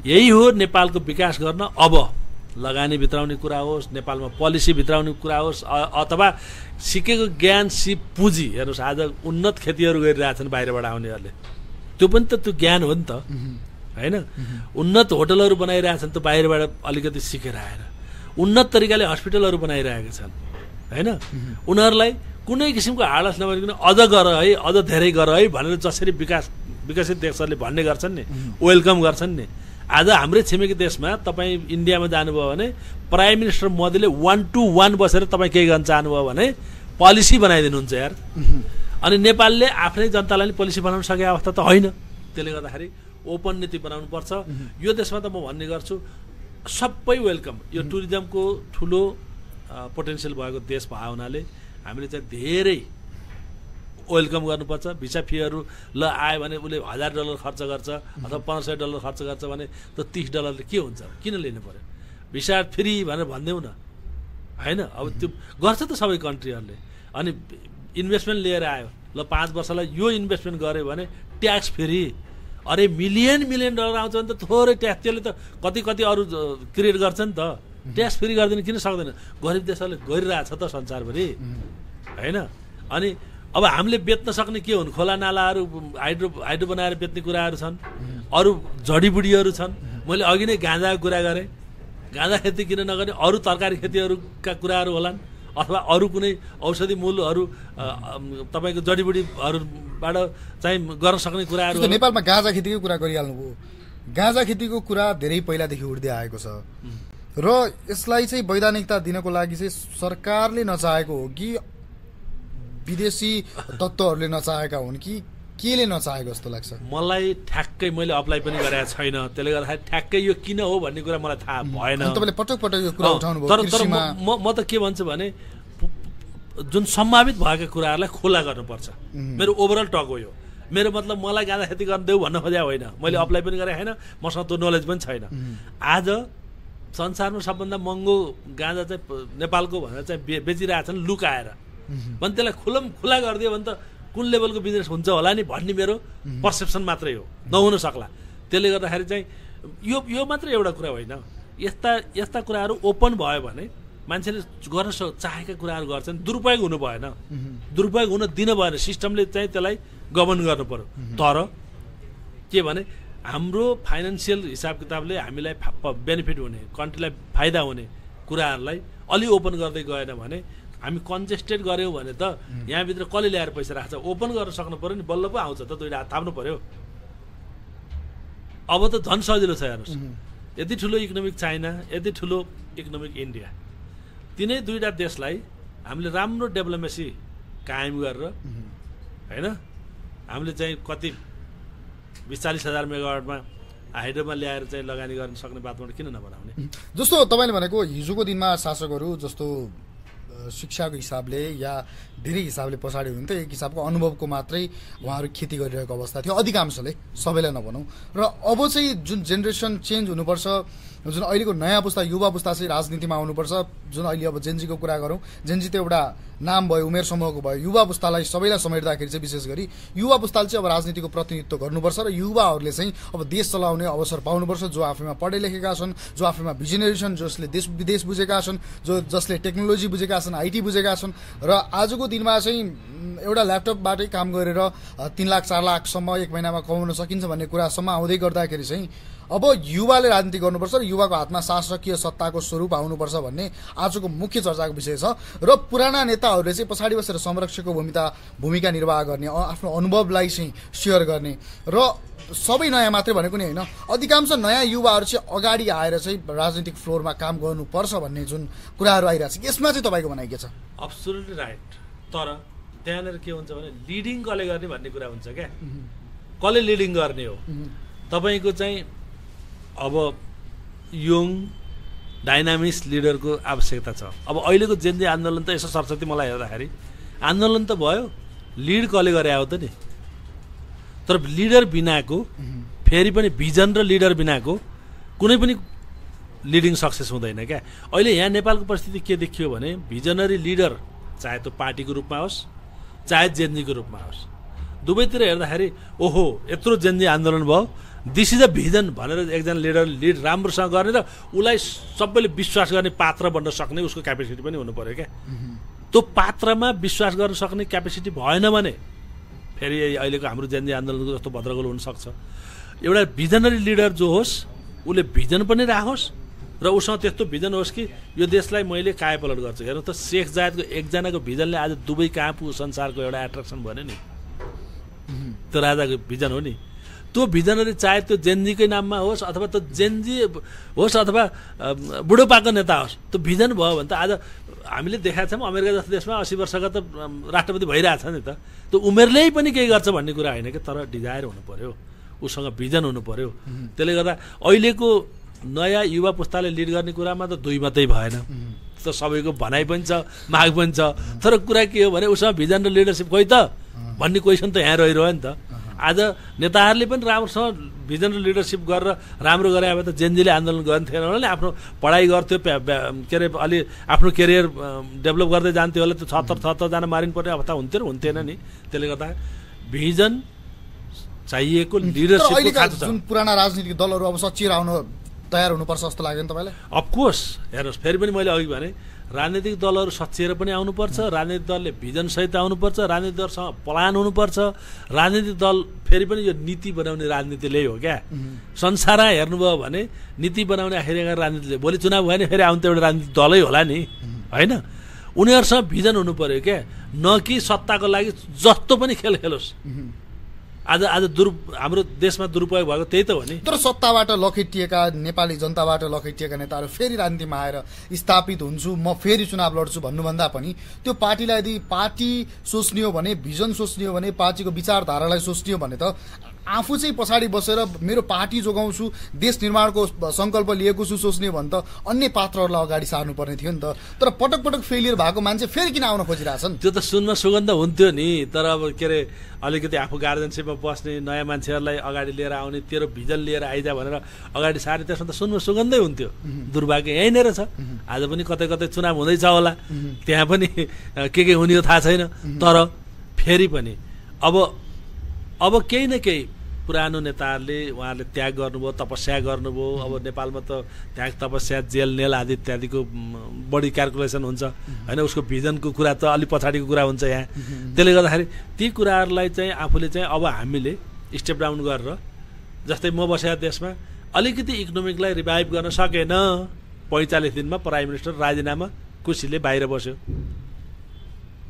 [SPEAKER 1] यही हो नेपालको विकास गर्न अब लगानी भित्राउने कुरा होस्, नेपालमा पोलिसी भित्राउने कुरा होस्, अथवा सिकेको ज्ञान सिप पुँजी। हेर्नुहोस् आज उन्नत खेतीहरू गरिरहेछन् बाहिरबाट आउनेहरूले, त्यो पनि त त्यो ज्ञान हो नि त होइन। उन्नत होटलहरू बनाइरहेछन् त बाहिरबाट अलिकति सिकेर आएर, उन्नत तरिकाले हस्पिटलहरू बनाइरहेका छन् होइन। उनीहरूलाई कुनै किसिमको आलस नभइकन अझ गर है, अझ धेरै गर है भनेर जसरी विकसित देशहरूले भन्ने गर्छन् नि, वेलकम गर्छन् नि। आज हाम्रै छिमेकी देशमा तपाईँ इन्डियामा जानुभयो भने प्राइम मिनिस्टर मोदीले 1-to-1 बसेर तपाईँ केही गर्न चाहनुभयो भने पोलिसी बनाइदिनुहुन्छ यार। अनि नेपालले आफ्नै जनतालाई नि पोलिसी बनाउन सकेको अवस्था त होइन। त्यसले गर्दाखेरि ओपन नीति बनाउनुपर्छ। यो देशमा त म भन्ने गर्छु सबै वेलकम। यो टुरिज्मको ठुलो पोटेन्सियल भएको देश भएको हुनाले हामीले चाहिँ धेरै वेलकम गर्नुपर्छ। भिसा फीहरू ल आयो भने उसले $1000 खर्च गर्छ अथवा $500 खर्च गर्छ भने त $30 के हुन्छ, किन लिनु पर्यो? भिसा फ्री भनेर भनिदेऊ न होइन। अब त्यो गर्छ त सबै कन्ट्रीहरूले। अनि इन्भेस्टमेन्ट लिएर आयो, ल 5 वर्षलाई यो इन्भेस्टमेन्ट गऱ्यो भने ट्याक्स फ्री। अरे $मिलियन आउँछ भने त थोरै ट्याक्स, त्यसले त कति अरू क्रिएट गर्छ नि त। ट्याक्स फ्री गरिदिनु किन सक्दैन? गरिब देशहरूले गरिरहेछ त संसारभरि होइन। अनि अब हामीले बेच्न सक्ने के हुन्? खोला नालाहरू हाइड्रो बनाएर बेच्ने कुराहरू छन्, अरू जडीबुडीहरू छन्। मैले अघि नै गाँजाको कुरा गरेँ, गाँजा खेती किन नगर्ने? अरू तरकारी खेतीहरूका कुराहरू होलान्, अथवा अरू कुनै औषधि मूलहरू तपाईँको जडीबुटीहरूबाट चाहिँ गर्न सक्ने कुराहरू।
[SPEAKER 2] नेपालमा गाँजा खेतीको कुरा गरिहाल्नुभयो। गाँजा खेतीको कुरा धेरै पहिलादेखि उठ्दै आएको छ र यसलाई चाहिँ वैधानिकता दिनको लागि चाहिँ सरकारले नचाहेको हो कि विदेशी तत्त्वहरूले नचाहेका हुन् कि केले नचाहेको जस्तो लाग्छ?
[SPEAKER 1] मलाई ठ्याक्कै मैले अप्लाई पनि गरेको छैन, त्यसले गर्दाखेरि ठ्याक्कै यो किन हो भन्ने कुरा मलाई थाहा भएन।
[SPEAKER 2] तपाईँले पटक पटक यो कुरा उठाउनु भयो।
[SPEAKER 1] तर म त के भन्छु भने जुन सम्भावित भएका कुराहरूलाई खुला गर्नुपर्छ। मेरो ओभरअल टक हो यो। मेरो मतलब मलाई गाँजा खेती गर्न देऊ भन्न खोजेको होइन, मैले अप्लाई पनि गरेको छैन, मसँग त्यो नलेज पनि छैन। आज संसारमा सबभन्दा महँगो गाँजा चाहिँ नेपालको भनेर चाहिँ बेचिरहेछन् लुकाएर भने त्यसलाई खुला गरिदियो भने त कुन लेभलको बिजनेस हुन्छ होला नि भन्ने मेरो पर्सेप्सन मात्रै हो, नहुन सक्ला। त्यसले गर्दाखेरि चाहिँ यो मात्र एउटा कुरा होइन, यस्ता कुराहरू ओपन भयो भने मान्छेले गर्न चाहेका कुराहरू गर्छन्। दुरुपयोग हुनु भएन, दुरुपयोग हुन दिन भएन, सिस्टमले चाहिँ त्यसलाई गभर्न गर्नु पर्यो। तर के भने हाम्रो फाइनेन्सियल हिसाब किताबले हामीलाई बेनिफिट हुने, कन्ट्रीलाई फाइदा हुने कुराहरूलाई अलि ओपन गर्दै गएन भने हामी कन्जेस्टेड गऱ्यौँ भने त यहाँभित्र कसले ल्याएर पैसा राख्छ? ओपन गर्न सक्नु पऱ्यो नि, बल्ल पो आउँछ त, दुईवटा हात थाप्नु पऱ्यो। अब त झन् सजिलो छ हेर्नुहोस्, यति ठुलो इकोनोमिक चाइना, यति ठुलो इकोनोमिक इन्डिया, तिनै दुईवटा देशलाई हामीले राम्रो डेभलपमेसी कायम गरेर होइन हामीले चाहिँ कति 20-40 हजार मेगावाटमा हाइड्रोमा ल्याएर चाहिँ लगानी गर्न सक्ने बातबाट किन नबनाउने?
[SPEAKER 2] जस्तो तपाईँले भनेको हिजोको दिनमा शासकहरू जस्तो शिक्षाको हिसाबले या धेरै हिसाबले पछाडि हुनुहुन्थ्यो, एक हिसाबको अनुभवको मात्रै उहाँहरू खेती गरिरहेको अवस्था थियो अधिकांशले, सबैलाई नभनौँ। र अब चाहिँ जुन जेनेरेसन चेन्ज हुनुपर्छ, जुन अहिलेको नयाँ पुस्ता युवा पुस्ता चाहिँ राजनीतिमा आउनुपर्छ, जुन अहिले अब जेनजीको कुरा गरौँ, जेनजी त एउटा नाम भयो, उमेर समूहको भयो, युवा पुस्तालाई सबैलाई समेट्दाखेरि चाहिँ विशेष गरी युवा पुस्ताले चाहिँ अब राजनीतिको प्रतिनिधित्व गर्नुपर्छ र युवाहरूले चाहिँ अब देश चलाउने अवसर पाउनुपर्छ, जो आफैमा पढे लेखेका छन्, जो आफैमा भिजनरी छन्, जसले देश विदेश बुझेका छन्, जसले टेक्नोलोजी बुझेका छन्, आइटी बुझेका छन्। र आजको दिनमा चाहिँ एउटा ल्यापटपबाटै काम गरेर 3 लाख 4 लाखसम्म एक महिनामा कमाउन सकिन्छ भन्ने कुरासम्म आउँदै गर्दाखेरि चाहिँ अब युवाले राजनीति गर्नुपर्छ र युवाको हातमा शासकीय सत्ताको स्वरूप आउनुपर्छ भन्ने आजको मुख्य चर्चाको विषय छ। र पुराना नेताहरूले चाहिँ पछाडि बसेर संरक्षकको भूमिका निर्वाह गर्ने, आफ्नो अनुभवलाई चाहिँ सेयर गर्ने र सबै नयाँ मात्रै भनेको नि होइन, अधिकांश नयाँ युवाहरू चाहिँ अगाडि आएर चाहिँ राजनीतिक फ्लोरमा काम गर्नुपर्छ भन्ने जुन कुराहरू आइरहेको छ, यसमा चाहिँ तपाईँको भनाइ के छ?
[SPEAKER 1] Absolutely right. तर त्यहाँनिर के हुन्छ भने लिडिङ कसले गर्ने भन्ने कुरा हुन्छ क्या, कसले लिडिङ गर्ने हो? तपाईँको चाहिँ अब यङ डाइनामिक्स लिडरको आवश्यकता छ। अब अहिलेको जेनजी आन्दोलन त यसो सरस्वती मलाई हेर्दाखेरि आन्दोलन त भयो, लिड कसले गरे हो त नि? तर लिडर बिनाको फेरि पनि भिजन र लिडर बिनाको कुनै पनि लिडिङ सक्सेस हुँदैन क्या। अहिले यहाँ नेपालको परिस्थिति के देखियो भने भिजनरी लिडर चाहे त्यो पार्टीको रूपमा होस् चाहे जेनजीको रूपमा होस्, दुवैतिर हेर्दाखेरि ओहो यत्रो जेनजी आन्दोलन भयो, दिस इज अ भिजन भनेर एकजना लिड राम्रोसँग गर्ने र उसलाई सबैले विश्वास गर्ने पात्र बन्न सक्ने उसको क्यापेसिटी पनि हुनु पर्यो क्या। त्यो पात्रमा विश्वास गर्न सक्ने क्यापेसिटी भएन भने फेरि अहिलेको हाम्रो जेनजी आन्दोलनको जस्तो भद्रगोल हुनसक्छ। एउटा भिजनरी लिडर जो होस् उसले भिजन पनि राखोस् र उसँग त्यस्तो भिजन होस् कि यो देशलाई मैले कायापलट गर्छु। हेर्नु त शेख जायदको एकजनाको भिजनले आज दुबई कहाँ पुग्यो संसारको एउटा एट्र्याक्सन भन्यो नि, त्यो राजाको भिजन हो नि। त्यो भिजनरी चाहे त्यो जेनजीकै नाममा होस् अथवा त्यो जेनजी होस् अथवा बुढोपाको नेता होस्, त्यो भिजन भयो भने त आज हामीले देखाएको छौँ अमेरिका जस्तो देशमा 80 वर्षका त राष्ट्रपति भइरहेछ नि त। त्यो उमेरले पनि केही गर्छ भन्ने कुरा होइन कि, तर डिजायर हुनु पर्यो, उसँग भिजन हुनु पर्यो। त्यसले गर्दा अहिलेको नयाँ युवा पुस्ताले लिड गर्ने कुरामा त दुई मात्रै भएन, त सबैको भनाइ पनि छ, माग पनि छ। तर कुरा के हो भने उसँग भिजन र लिडरसिप खोइ त भन्ने क्वेसन त यहाँ रहिरह्यो नि त। आज नेताहरूले पनि राम्रोसँग भिजन र लिडरसिप गरेर राम्रो गरे अब त जेनजीले आन्दोलन गर्ने थिएन होला नि, आफ्नो पढाइ गर्थ्यो, के अरे अलि आफ्नो केरियर डेभलप गर्दै जान्थ्यो होला, त्यो 76 जना मारिनु पर्ने अवस्था हुन्थ्यो र हुन्थेन नि। त्यसले गर्दा भिजन चाहिएको लिडरसिपको खाँचो छ।
[SPEAKER 2] जुन पुराना राजनीतिक दलहरू अब सचिएर आउन तयार हुनुपर्छ जस्तो लाग्यो नि तपाईँलाई?
[SPEAKER 1] अफकोर्स हेर्नुहोस्, फेरि पनि मैले अघि भने राजनीतिक दलहरू सचिएर पनि आउनुपर्छ, राजनीतिक दलले भिजनसहित आउनुपर्छ, राजनीतिक दलसँग प्लान हुनुपर्छ। राजनीतिक दल फेरि पनि यो नीति बनाउने राजनीतिले हो क्या। संसारमा हेर्नुभयो भने नीति बनाउने आखिरकार राजनीतिले, भोलि चुनाव भयो भने फेरि आउनु त एउटा राजनीतिक दलै होला नि, होइन? उनीहरूसँग भिजन हुनु पर्यो क्या, न कि सत्ताको लागि जस्तो पनि खेल खेलोस्। आज हाम्रो देशमा दुरुपयोग भएको त्यही त हो नि।
[SPEAKER 2] तर सत्ताबाट लखेटिएका नेपाली जनताबाट लखेटिएका नेताहरू फेरि राजनीतिमा आएर स्थापित हुन्छु, म फेरि चुनाव लड्छु भन्नुभन्दा पनि त्यो पार्टीलाई यदि पार्टी सोच्ने हो भने, भिजन सोच्ने हो भने, पार्टीको विचारधारालाई सोच्ने हो भने त आफू चाहिँ पछाडि बसेर मेरो पार्टी जोगाउँछु, देश निर्माणको सङ्कल्प लिएको छु सोच्ने हो भने त अन्य पात्रहरूलाई अगाडि सार्नु पर्ने थियो नि त। तर पटक पटक फेलियर भएको मान्छे फेरि किन आउन खोजिरहेछन्?
[SPEAKER 1] त्यो त सुन्न सुगन्ध हुन्थ्यो नि, तर अब के अरे अलिकति आफू गार्जेनसिपमा बस्ने नयाँ मान्छेहरूलाई अगाडि लिएर आउने, तेरो भिजन लिएर आइजा भनेर अगाडि सारे, त्यसमा त सुन्न सुगन्धै हुन्थ्यो। दुर्भाग्य यहीँनिर छ। आज पनि कतै कतै चुनाव हुँदैछ होला, त्यहाँ पनि के हुने हो थाहा छैन। तर फेरि पनि अब केही न केही पुरानो नेताहरूले उहाँहरूले त्याग गर्नुभयो, तपस्या गर्नुभयो। अब नेपालमा त त्याग, तपस्या, जेल, नेल आदि इत्यादिको बढी क्यालकुलेसन हुन्छ होइन। उसको भिजनको कुरा त अलि पछाडिको कुरा हुन्छ यहाँ। त्यसले गर्दाखेरि ती कुराहरूलाई चाहिँ आफूले चाहिँ अब हामीले स्टेप डाउन गरेर, जस्तै म बसेको देशमा अलिकति इकोनोमिकलाई रिभाइभ गर्न सकेन, 45 दिनमा प्राइम मिनिस्टर राजीनामा खुसीले बाहिर बस्यो।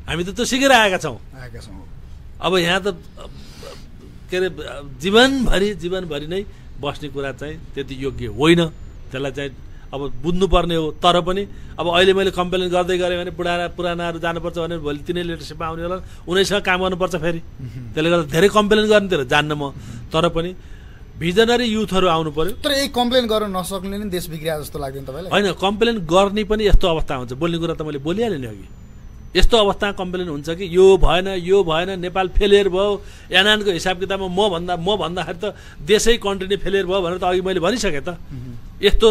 [SPEAKER 1] हामी त त्यो सिकेर आएका छौँ। अब यहाँ त के अरे जीवनभरि नै बस्ने कुरा चाहिँ त्यति योग्य होइन। त्यसलाई चाहिँ अब बुझ्नुपर्ने हो। तर पनि अब अहिले मैले कम्प्लेन गर्दै गरेँ भने पुरानाहरू जानुपर्छ भने भोलि तिनै लिडरसिपमा आउने होला, उनीसँग काम गर्नुपर्छ फेरि। त्यसले गर्दा धेरै कम्प्लेन गर्ने थियो जान्न म। तर पनि भिजनरी युथहरू आउनु पर्यो।
[SPEAKER 2] तर यही कम्प्लेन गर्न नसक्ने नि देश बिग्रिया जस्तो लाग्दैन तपाईँलाई?
[SPEAKER 1] होइन, कम्प्लेन गर्ने पनि यस्तो अवस्था हुन्छ। बोल्ने कुरा त मैले भनिहालेँ नि अघि। यस्तो अवस्थामा कम्प्लेन हुन्छ कि यो भएन, नेपाल फेलियर भयो, एनआनको हिसाब किताबमा म भन्दाखेरि त देशै कन्ट्री नै फेलियर भयो भनेर त अघि मैले भनिसकेँ त। यस्तो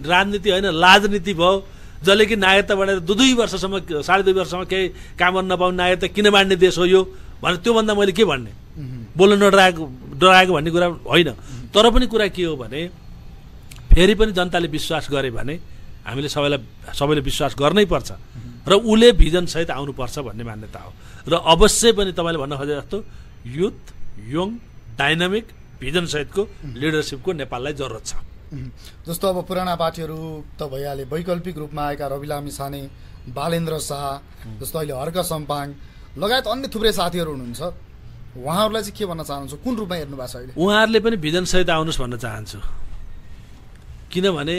[SPEAKER 1] राजनीति होइन, लाजनीति भयो। जसले कि नागरिकता बढाएर 2 वर्षसम्म 2.5 वर्षसम्म केही काम गर्न नपाउने नागरिकता किन बाँड्ने देश हो यो भनेर, त्योभन्दा मैले के भन्ने? बोल्न डराएको भन्ने कुरा होइन। तर पनि कुरा के हो भने फेरि पनि जनताले विश्वास गरे भने हामीले सबैले विश्वास गर्नै पर्छ र उसले भिजनसहित आउनुपर्छ भन्ने मान्यता हो। र अवश्य पनि तपाईँले भन्न खोजे जस्तो युथ, यङ, डाइनामिक, भिजनसहितको लिडरसिपको नेपाललाई जरुरत छ।
[SPEAKER 2] जस्तो अब पुराना पार्टीहरू त भइहाले, वैकल्पिक रूपमा आएका रविलामी छाने, बालेन्द्र शाह, जस्तो अहिले हर्क सम्पाङ लगायत अन्य थुप्रै साथीहरू हुनुहुन्छ। उहाँहरूलाई चाहिँ के भन्न चाहनुहुन्छ? कुन रूपमा हेर्नु भएको छ अहिले?
[SPEAKER 1] उहाँहरूले पनि भिजनसहित आउनुहोस् भन्न चाहन्छु। किनभने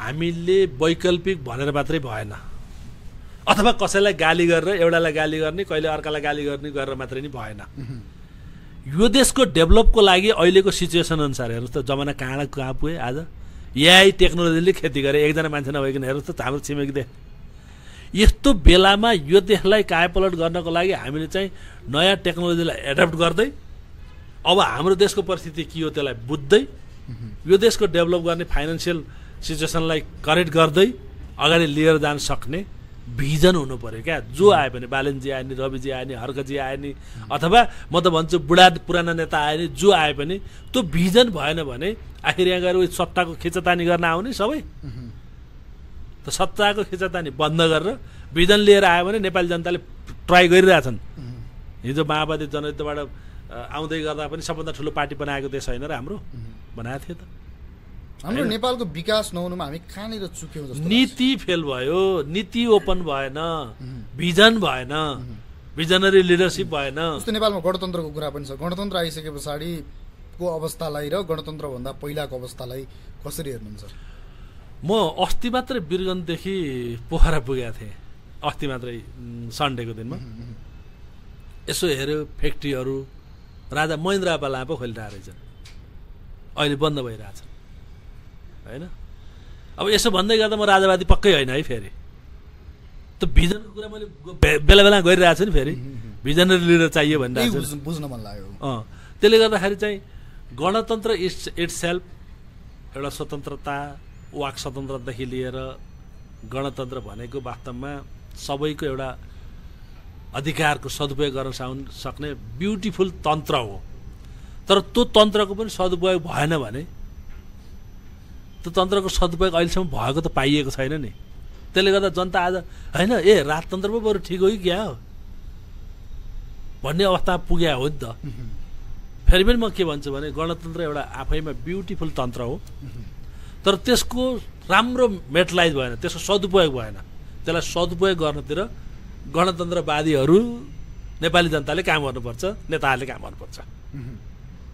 [SPEAKER 1] हामीले वैकल्पिक भनेर मात्रै भएन, अथवा कसैलाई गाली गरेर एउटालाई गाली गर्ने, कहिले अर्कालाई गाली गर्ने गरेर मात्रै नि भएन। यो देशको डेभलपको लागि अहिलेको सिचुएसन अनुसार हेर्नुहोस् त, जमाना कहाँ पुगे आज। एआई टेक्नोलोजीले खेती गरे, एकजना मान्छे नभइकन हेर्नुहोस् त हाम्रो छिमेकी देश। यस्तो बेलामा यो देशलाई कायापलट गर्नको लागि हामीले चाहिँ नयाँ टेक्नोलोजीलाई एडप्ट गर्दै, अब हाम्रो देशको परिस्थिति के हो त्यसलाई बुझ्दै, यो देशको डेभलप गर्ने फाइनेन्सियल सिचुएसनलाई करेक्ट गर्दै अगाडि लिएर जान सक्ने भिजन हुनु पर्यो क्या। जो आए पनि, बालेनजी आए नि, रविजी आए नि, हर्कजी आए नि, अथवा म त भन्छु पुराना नेता आए नि, जो आए पनि त्यो भिजन भएन भने आखिर यहाँ गएर सत्ताको खिचतानी गर्न आउने सबै त। सत्ताको खिचतानी बन्द गरेर भिजन लिएर आयो भने नेपाली जनताले ट्राई गरिरहेछन्। हिजो माओवादी जनयुद्धबाट आउँदै गर्दा पनि सबभन्दा ठुलो पार्टी बनाएको देश होइन र हाम्रो? बनाएको थियो त।
[SPEAKER 2] हाम्रो नेपालको विकास नहुनुमा हामी कहाँनिर चुक्यौँ जस्तो?
[SPEAKER 1] नीति फेल भयो, नीति ओपन भएन, भिजन भएन, भिजनरी लिडरसिप भएन।
[SPEAKER 2] जस्तो नेपालमा गणतन्त्रको कुरा पनि छ। गणतन्त्र आइसके पछाडिको अवस्थालाई र गणतन्त्रभन्दा पहिलाको अवस्थालाई कसरी हेर्नुहुन्छ?
[SPEAKER 1] म अस्ति मात्रै वीरगन्जदेखि पोखरा पुगेको थिएँ, अस्ति मात्रै सन्डेको दिनमा। यसो हेऱ्यो फ्याक्ट्रीहरू, राजा महेन्द्र आपालाई पो खोलिरहेको रहेछन्, अहिले बन्द भइरहेछ होइन। अब यसो भन्दै गर्दा म राजावादी पक्कै होइन है। फेरि त भिजनको कुरा मैले बेला बेला गरिरहेको छु नि। फेरि भिजनरी लिडर चाहियो भनिरहेको छु,
[SPEAKER 2] बुझ्न मन लाग्यो।
[SPEAKER 1] त्यसले गर्दाखेरि चाहिँ गणतन्त्र इट्स सेल्फ एउटा स्वतन्त्रता, वाक स्वतन्त्रतादेखि लिएर गणतन्त्र भनेको वास्तवमा सबैको एउटा अधिकारको सदुपयोग गर्न सक्ने ब्युटिफुल तन्त्र हो। तर त्यो तन्त्रको पनि सदुपयोग भएन भने, त्यो तन्त्रको सदुपयोग अहिलेसम्म भएको त पाइएको छैन नि। त्यसले गर्दा जनता आज होइन राजतन्त्र पो बरु ठिक हो कि क्या हो भन्ने अवस्था पुग्या हो नि त। फेरि पनि म के भन्छु भने गणतन्त्र एउटा आफैमा ब्युटिफुल तन्त्र हो, तर त्यसको राम्रो मेटलाइज भएन, त्यसको सदुपयोग भएन। त्यसलाई सदुपयोग गर्नतिर गणतन्त्रवादीहरू नेपाली जनताले काम गर्नुपर्छ, नेताहरूले काम गर्नुपर्छ।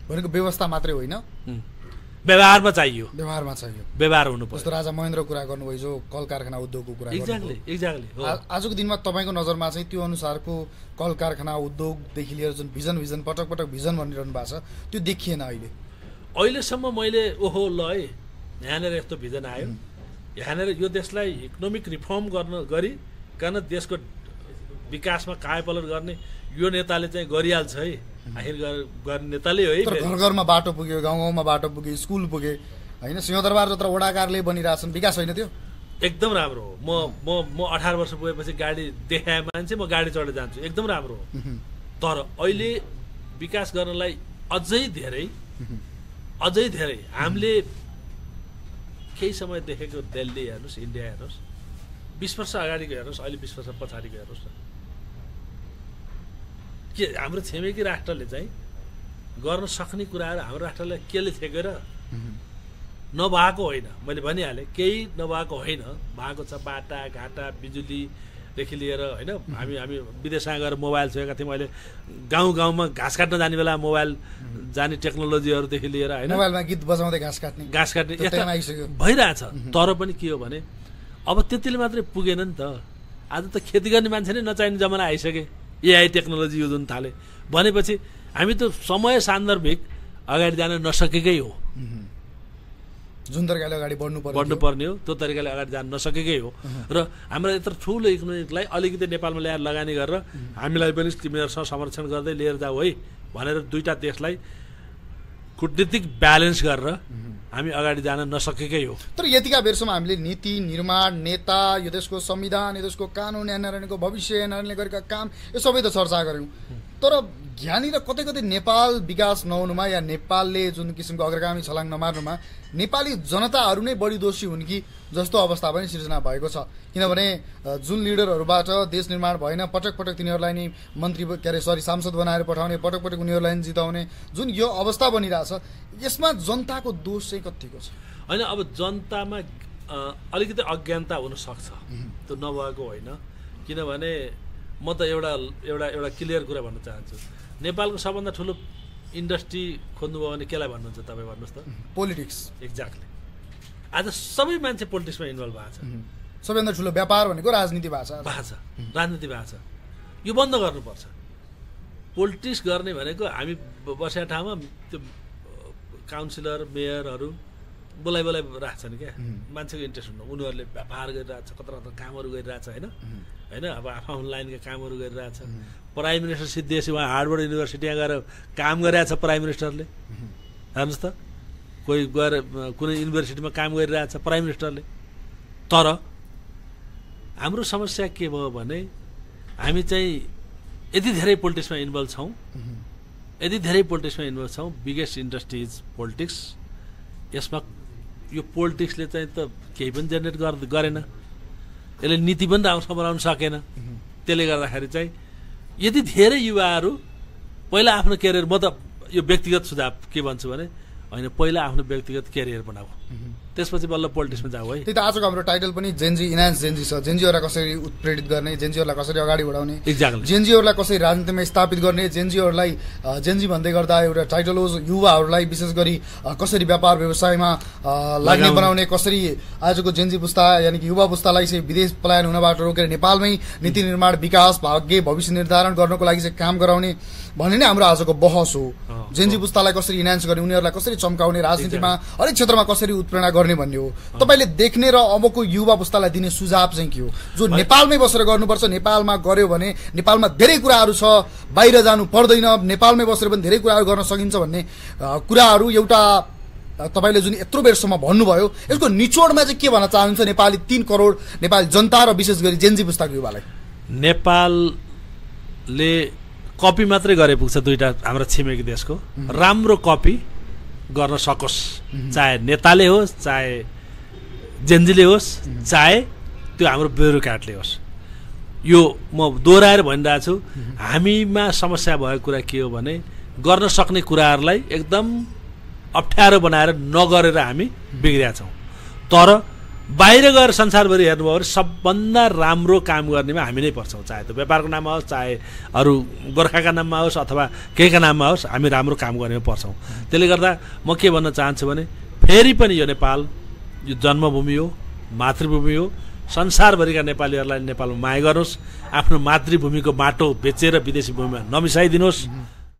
[SPEAKER 2] भनेको व्यवस्था मात्रै होइन,
[SPEAKER 1] व्यवहारमा चाहियो, व्यवहार हुनुपर्छ।
[SPEAKER 2] जस्तो राजा महेन्द्र कुरा गर्नुभयो जो कल कारखाना उद्योगको कुरा
[SPEAKER 1] एक्ज्याक्टली
[SPEAKER 2] आजको दिनमा तपाईँको नजरमा चाहिँ त्यो अनुसारको कल कारखाना उद्योगदेखि लिएर जुन भिजन पटक पटक भिजन भनिरहनु भएको छ त्यो देखिएन
[SPEAKER 1] अहिलेसम्म। मैले ओहो ल है यहाँनिर यस्तो भिजन आयो, यहाँनिर यो देशलाई इकोनोमिक रिफर्म गरिकन देशको विकासमा कायापलट गर्ने यो नेताले चाहिँ गरिहाल्छ है, आखिर गर्ने नेताले हो है।
[SPEAKER 2] घर घरमा बाटो पुग्यो, गाउँ गाउँमा बाटो पुग्यो, स्कुल पुगे होइन, सिंहदरबार जत्र वडा कार्यालय बनिरहेछन्, विकास होइन त्यो?
[SPEAKER 1] एकदम राम्रो हो। म 18 वर्ष पुगेपछि गाडी देखाए मान्छे म गाडी चढेर जान्छु, एकदम राम्रो हो। तर अहिले विकास गर्नलाई अझै धेरै हामीले केही समय देखेको दिल्ली हेर्नुहोस्, इन्डिया हेर्नुहोस्, 20 वर्ष अगाडिको हेर्नुहोस्, अहिले 20 वर्ष पछाडिको हेर्नुहोस् न, के हाम्रो छिमेकी राष्ट्रले चाहिँ गर्न सक्ने कुराहरू हाम्रो राष्ट्रलाई केले थेकेर नभएको होइन। मैले भनिहालेँ केही नभएको होइन, भएको छ। बाटा घाटा बिजुलीदेखि लिएर होइन, हामी विदेशमा गएर मोबाइल छोएका थियौँ। अहिले गाउँमा घाँस काट्न जाने बेला मोबाइल जाने टेक्नोलोजीहरूदेखि लिएर होइन,
[SPEAKER 2] मोबाइलमा गीत बजाउँदै घाँस काट्ने
[SPEAKER 1] भइरहेछ। तर पनि के हो भने अब त्यतिले मात्रै पुगेन नि त। आज त खेती गर्ने मान्छे नै नचाहिने जमाना आइसके, एआई टेक्नोलोजी युज हुन थाले भनेपछि हामी त समय सान्दर्भिक अगाडि जान नसकेकै हो।
[SPEAKER 2] जुन तरिकाले अगाडि
[SPEAKER 1] बढ्नुपर्ने हो त्यो तरिकाले अगाडि जान नसकेकै हो। र हाम्रो यत्रो ठुलो इकोनोमीलाई अलिकति नेपालमा ल्याएर लगानी गरेर हामीलाई पनि तिमीहरूसँग संरक्षण गर्दै लिएर जाऊ है भनेर दुईटा देशलाई कूटनीतिक ब्यालेन्स गरेर हामी अगाडि जान नसकेकै हो।
[SPEAKER 2] तर यतिका बेरसम्म हामीले नीति निर्माण, नेता, यो देशको संविधान, यो देशको कानुन निर्णयको भविष्य निर्णय गरेका काम यो सबै त चर्चा गऱ्यौँ। तर यहाँनिर कतै नेपाल विकास नहुनुमा या नेपालले जुन किसिमको अग्रगामी छलाङ नमार्नुमा नेपाली जनताहरू नै बढी दोषी हुन् कि जस्तो अवस्था पनि सिर्जना भएको छ। किनभने जुन लिडरहरूबाट देश निर्माण भएन, पटक पटक तिनीहरूलाई नै मन्त्री सांसद बनाएर पठाउने, पटक पटक उनीहरूलाई नै जिताउने जुन यो अवस्था बनिरहेछ, यसमा जनताको दोष चाहिँ कतिको छ?
[SPEAKER 1] होइन, अब जनतामा अलिकति अज्ञानता हुनसक्छ, त्यो नभएको होइन। किनभने म त एउटा क्लियर कुरा भन्न चाहन्छु, नेपालको सबभन्दा ठुलो इन्डस्ट्री खोज्नुभयो भने केलाई भन्नुहुन्छ तपाईँ? भन्नुहोस् त।
[SPEAKER 2] पोलिटिक्स।
[SPEAKER 1] एक्ज्याक्टली। आज सबै मान्छे पोलिटिक्समा इन्भल्भ भएको छ।
[SPEAKER 2] सबैभन्दा ठुलो व्यापार भनेको राजनीति भएको छ,
[SPEAKER 1] राजनीति भएको छ। यो बन्द गर्नुपर्छ। पोलिटिक्स गर्ने भनेको हामी बसेका ठाउँमा त्यो काउन्सिलर मेयरहरू बोलाइ राख्छन् क्या, मान्छेको इन्ट्रेस्ट हुनु। उनीहरूले व्यापार गरिरहेछ, कता कामहरू गरिरहेछ होइन, अब आफ्नो लाइनका कामहरू गरिरहेछ। प्राइम मिनिस्टर सिद्धिएपछि उहाँ हार्वर्ड युनिभर्सिटीमा गएर काम गरिरहेछ प्राइम मिनिस्टरले, हेर्नुहोस् त। कोही गएर कुनै युनिभर्सिटीमा काम गरिरहेछ प्राइम मिनिस्टरले। तर हाम्रो समस्या के भयो भने हामी चाहिँ यति धेरै पोलिटिक्समा इन्भल्भ छौँ, बिगेस्ट इन्डस्ट्री इज पोलिटिक्स। यसमा यो पोलिटिक्सले चाहिँ त केही पनि जेनेरेट गरेन, यसले नीति पनि राम्रोसँग बनाउन सकेन। त्यसले गर्दाखेरि चाहिँ यदि धेरै युवाहरू पहिला आफ्नो क्यारियर, म त यो व्यक्तिगत सुझाव के भन्छु भने होइन, पहिला आफ्नो व्यक्तिगत क्यारियर बनाऊ, त्यसपछि बल्ल पोलिटिक्समा जाऊ है।
[SPEAKER 2] त्यही त आजको हाम्रो टाइटल पनि जेनजी इन्हान्स जेनजी छ। जेनजीहरूलाई कसरी उत्प्रेरित गर्ने, जेनजीहरूलाई कसरी अगाडि बढाउने, जेनजीहरूलाई कसरी राजनीतिमा स्थापित गर्ने, जेनजीहरूलाई जेनजी भन्दै गर्दा एउटा टाइटल हो युवाहरूलाई विशेष गरी कसरी व्यापार व्यवसायमा लाग्ने बनाउने, कसरी आजको जेनजी पुस्ता यानि कि युवा पुस्तालाई चाहिँ विदेश पलायन हुनबाट रोकेर नेपालमै नीति निर्माण, विकास, भाग्य, भविष्य निर्धारण गर्नको लागि चाहिँ काम गराउने भन्ने नै हाम्रो आजको बहस हो। जेनजी पुस्तालाई कसरी इन्हान्स गर्ने, उनीहरूलाई कसरी चम्काउने, राजनीतिमा हरेक क्षेत्रमा कसरी उत्प्रेरणा गर्ने भन्ने हो। तपाईँले देख्ने र अबको युवा पुस्तालाई दिने सुझाव चाहिँ के हो? जो नेपालमै बसेर गर्नुपर्छ, नेपालमा गर्यो भने नेपालमा धेरै कुराहरू छ, बाहिर जानु पर्दैन, नेपालमै बसेर पनि धेरै कुराहरू गर्न सकिन्छ भन्ने कुराहरू एउटा तपाईँले जुन यत्रो बेरसम्म भन्नुभयो, यसको निचोडमा चाहिँ के भन्न चाहनुहुन्छ नेपाली 3 करोड नेपाली जनता र विशेष गरी जेनजी पुस्ताको युवालाई?
[SPEAKER 1] नेपालले कपी मात्रै गरे पुग्छ दुईटा हाम्रो छिमेकी देशको, राम्रो कपी गर्न सकोस्, चाहे नेताले होस्, चाहे जेनजीले होस्, चाहे त्यो हाम्रो ब्युरोक्राटले होस्। यो म दोहोऱ्याएर भनिरहेको छु, हामीमा समस्या भएको कुरा के हो भने गर्न सक्ने कुराहरूलाई एकदम अप्ठ्यारो बनाएर नगरेर हामी बिग्रिया छौँ। तर बाहिर गएर संसारभरि हेर्नुभयो भने सबभन्दा राम्रो काम गर्नेमा हामी नै पर्छौँ, चाहे त्यो व्यापारको नाममा होस्, चाहे अरू गोर्खाका नाममा होस् अथवा केहीका नाममा होस्, हामी राम्रो काम गर्नेमा पर्छौँ। त्यसले गर्दा म के भन्न चाहन्छु भने फेरि पनि यो नेपाल यो जन्मभूमि हो, मातृभूमि हो। संसारभरिका नेपालीहरूलाई नेपालमा माया गर्नुहोस्, आफ्नो मातृभूमिको माटो बेचेर विदेशी भूमिमा नमिसाइदिनुहोस्।